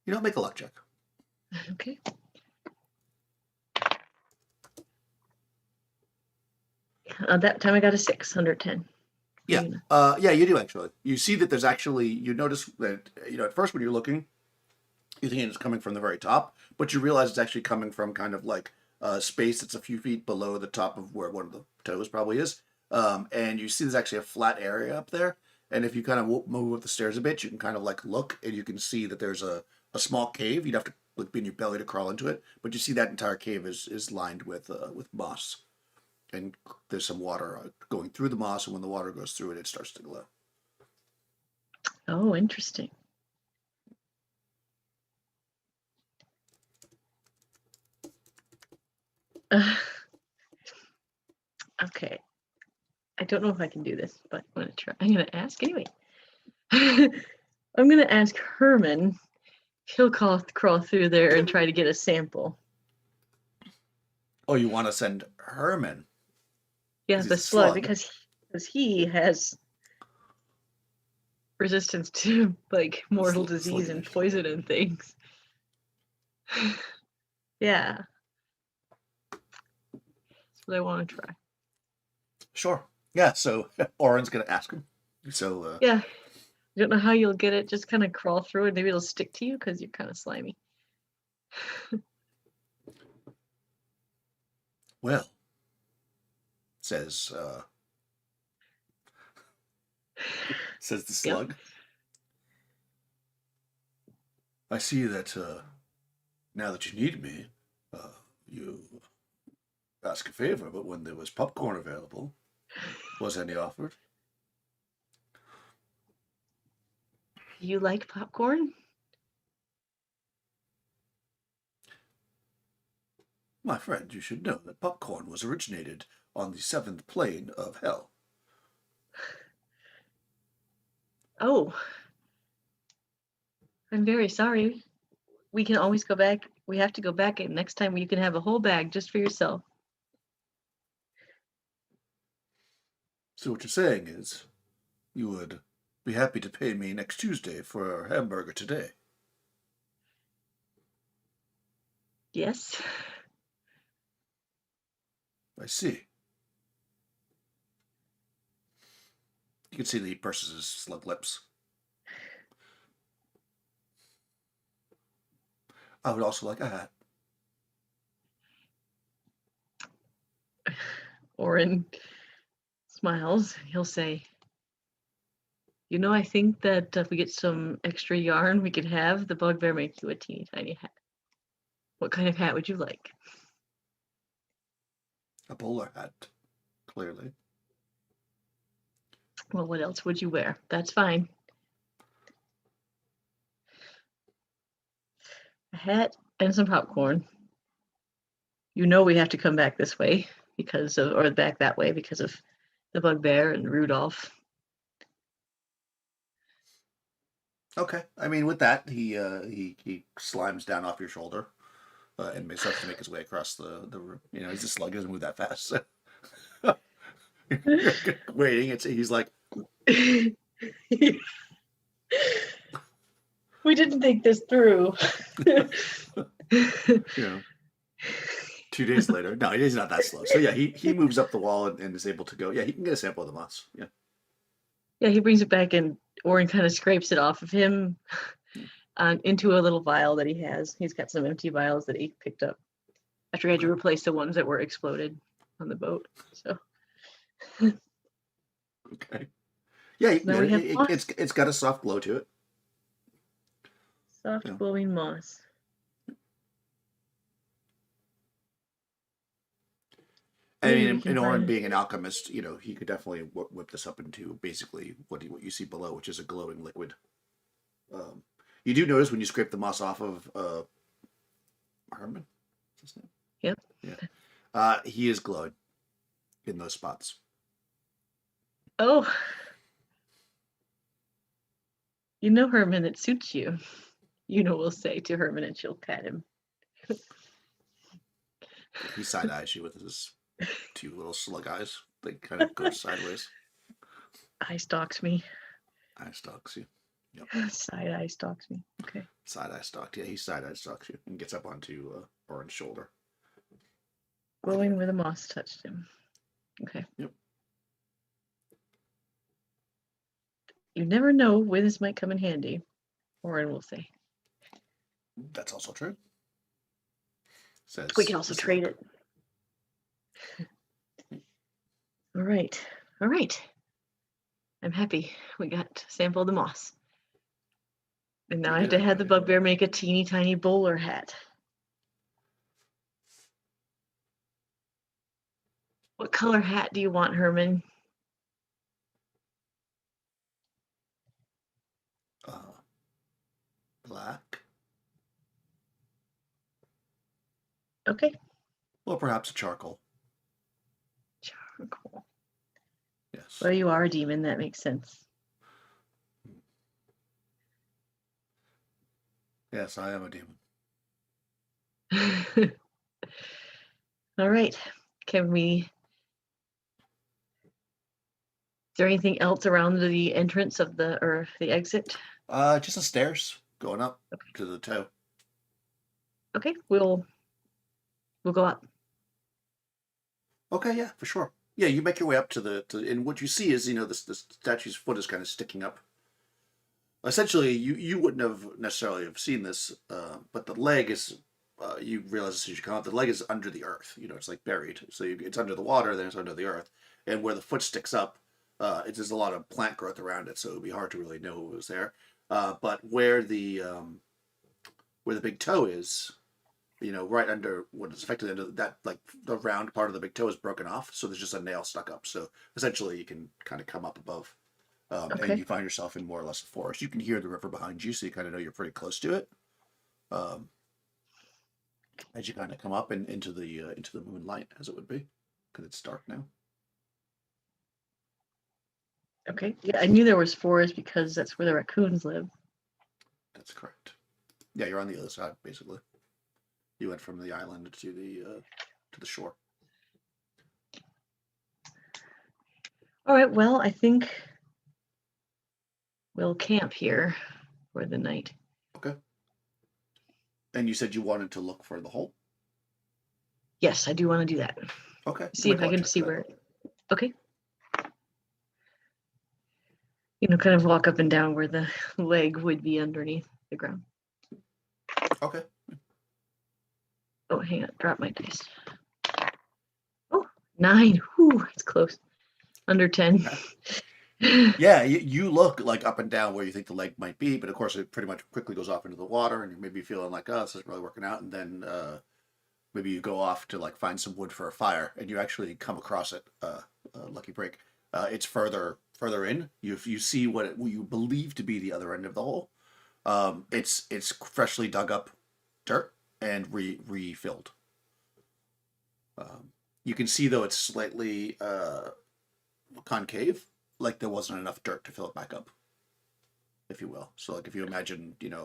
You don't make a luck check. Okay. That time I got a 610. Yeah, yeah, you do actually. You see that there's actually you notice that at first when you're looking, you think it's coming from the very top, but you realize it's actually coming from kind of like space that's a few feet below the top of where one of the toes probably is. And you see there's actually a flat area up there. And if you kind of move up the stairs a bit, you can kind of like look and you can see that there's a small cave. You'd have to like be in your belly to crawl into it, but you see that entire cave is lined with moss, and there's some water going through the moss. And when the water goes through it, it starts to glow. Oh, interesting. Uh, okay. I don't know if I can do this, but I'm gonna try. I'm gonna ask anyway. I'm gonna ask Herman. He'll crawl through there and try to get a sample. Oh, you want to send Herman? Yeah, Because the he's a slug, slug. because he has resistance to like mortal disease and Sluggish. poison and things. Yeah, that's what I want to try. Sure. Yeah, so Oren's gonna ask him. So Yeah, I don't know how you'll get it. Just kind of crawl through it. Maybe it'll stick to you because you're kind of slimy. well, says says the Yep. slug. I see that now that you need me, you ask a favor, but when there was popcorn available, was any offered? Do you like popcorn? My friend, you should know that popcorn was originated on the seventh plane of hell. Oh, I'm very sorry. We can always go back. We have to go back, and next time you can have a whole bag just for yourself. So what you're saying is, you would be happy to pay me next Tuesday for a hamburger today. Yes. I see. You can see that he purses his slug lips. I would also like a hat. Orin smiles. He'll say, "You know, I think that if we get some extra yarn, we could have the bugbear make you a teeny tiny hat. What kind of hat would you like?" A bowler hat, clearly. Well, what else would you wear? That's fine. A hat and some popcorn. You know we have to come back this way because of, or back that way because of the bugbear and Rudolph. Okay. I mean, with that, he slimes down off your shoulder and starts to make his way across the room. He's a slug; he doesn't move that fast. So. You're waiting. He's like, We didn't think this through. you know, 2 days later. No, he's not that slow. So yeah, he moves up the wall and is able to go. Yeah, he can get a sample of the moss. Yeah. Yeah, he brings it back and Orin kind of scrapes it off of him into a little vial that he has. He's got some empty vials that he picked up after he had to replace the ones that were exploded on the boat. So Okay. Yeah, you can now get we it. have moss. It's got a soft glow to it. Soft Yeah. glowing moss. I Maybe we mean, can in Orin find. being an alchemist, he could definitely whip this up into basically what you see below, which is a glowing liquid. Um, you do notice when you scrape the moss off of Herman, is his name? Yep. Yeah. He is glowing in those spots. Oh, you know, Herman, it suits you. Una will say to Herman, and she'll pat him. He side eyes you with his two little slug eyes. They kind of go sideways. Eye stalks me. Eye stalks you. Yep. Side eye stalks me. Okay. Side eye stalked. Yeah, he side eye stalks you and gets up onto Orin's shoulder. Glowing where the moss touched him. Okay. Yep. You never know when this might come in handy, Orin will say. That's also true. Says We can also the trade slug. it. All right. All right. I'm happy we got to sample the moss. And now We I have did to it. have the bugbear make a teeny tiny bowler hat. What color hat do you want, Herman? Black. Okay. Or perhaps a charcoal. Charcoal. Yes. Well, you are a demon. That makes sense. Yes, I am a demon. All right. Can we? Is there anything else around the entrance of the exit? Just the stairs going up to the toe. Okay, we'll go up. Okay, yeah, for sure. Yeah, you make your way up and what you see is, the statue's foot is kind of sticking up. Essentially, you wouldn't have necessarily have seen this, but the leg is, you realize as soon as you come up, the leg is under the earth. It's like buried. So it's under the water, then it's under the earth. And where the foot sticks up, there's a lot of plant growth around it, so it would be hard to really know what was there. But where the big toe is, right under what is effectively under that, like the round part of the big toe is broken off, so there's just a nail stuck up. So essentially, you can kind of come up above, and you find yourself in more or less a forest. You can hear the river behind you, so you kind of know you're pretty close to it. Um, as you kind of come up and into the moonlight, as it would be, because it's dark now. Okay. Yeah, I knew there was forest because that's where the raccoons live. That's correct. Yeah, you're on the other side, basically. You went from the island to the shore. All right. Well, I think we'll camp here for the night. Okay. And you said you wanted to look for the hole? Yes, I do want to do that. Okay. See if I can see where. Okay. Kind of walk up and down where the leg would be underneath the ground. Okay. Oh, hang on. Drop my dice. Oh, 9. Whew, it's close. Under 10. Yeah, you look like up and down where you think the leg might be, but of course it pretty much quickly goes off into the water, and you're maybe feeling like, oh, this isn't really working out, and then maybe you go off to like find some wood for a fire, and you actually come across it. Lucky break. It's further in. You see what you believe to be the other end of the hole. It's freshly dug up dirt and refilled. You can see though it's slightly concave, like there wasn't enough dirt to fill it back up, if you will. So like if you imagine, a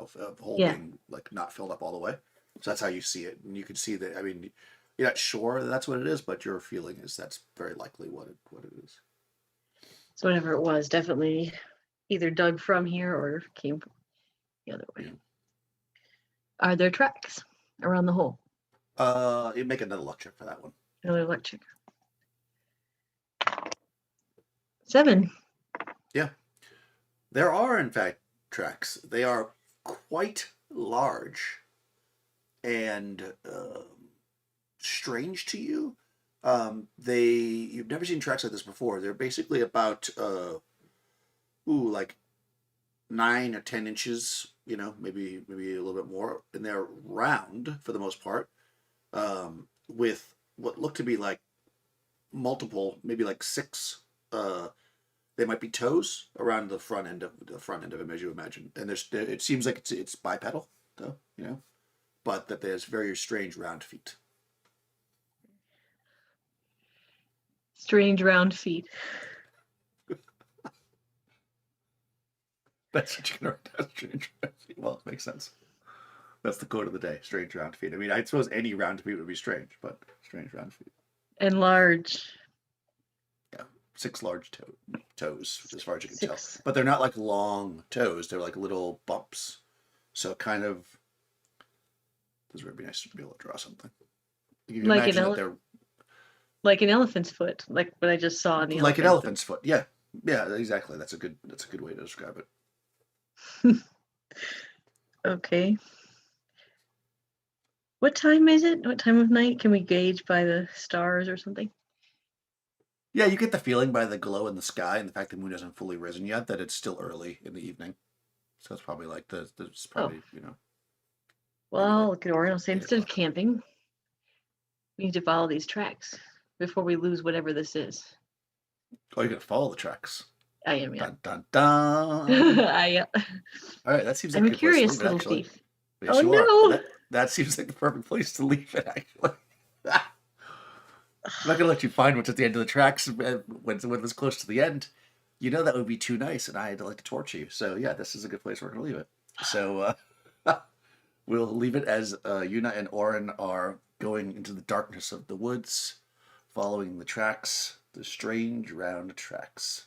hole being like not filled up all the way. So that's how you see it, and you can see that. I mean, you're not sure that's what it is, but your feeling is that's very likely what it is. So whatever it was, definitely either dug from here or came the other way. Yeah. Are there tracks around the hole? You make another luck check for that one. Another luck check. 7. Yeah. There are, in fact, tracks. They are quite large and strange to you. You've never seen tracks like this before. They're basically about like 9 or 10 inches, maybe a little bit more, and they're round for the most part, with what look to be like multiple, maybe like six. They might be toes around the front end of him, as you imagine. And it seems like it's bipedal, though, but that there's very strange round feet. Strange round feet. That's what you can write down. Strange round feet. Well, it makes sense. That's the quote of the day. Strange round feet. I mean, I suppose any round feet would be strange, but strange round feet. And large. Yeah, 6 large toes, as far as you can tell. Six. But they're not like long toes. They're like little bumps. So kind of. This would be nice to be able to draw something. You can Like imagine that they're like an elephant's foot, like what I just saw in the like an elephant. elephant's foot. Yeah, yeah, exactly. That's a good way to describe it. Okay. What time is it? What time of night? Can we gauge by the stars or something? Yeah, you get the feeling by the glow in the sky and the fact the moon hasn't fully risen yet that it's still early in the evening. So it's probably like there's probably maybe Well, like look at Orin. I'll say 8 instead of o'clock. camping, we need to follow these tracks before we lose whatever this is. Oh, you're gonna follow the tracks. I am, yeah. Dun dun dun. I, All right, that seems like I'm a a good place to curious leave it, little actually. thief. Yes, Oh you are. no! That seems like the perfect place to leave it, actually. I'm not gonna let you find what's at the end of the tracks when it's close to the end. You know that would be too nice, and I'd like to torture you. So yeah, this is a good place we're gonna leave it. So we'll leave it as Yuna and Orin are going into the darkness of the woods, following the tracks, the strange round tracks.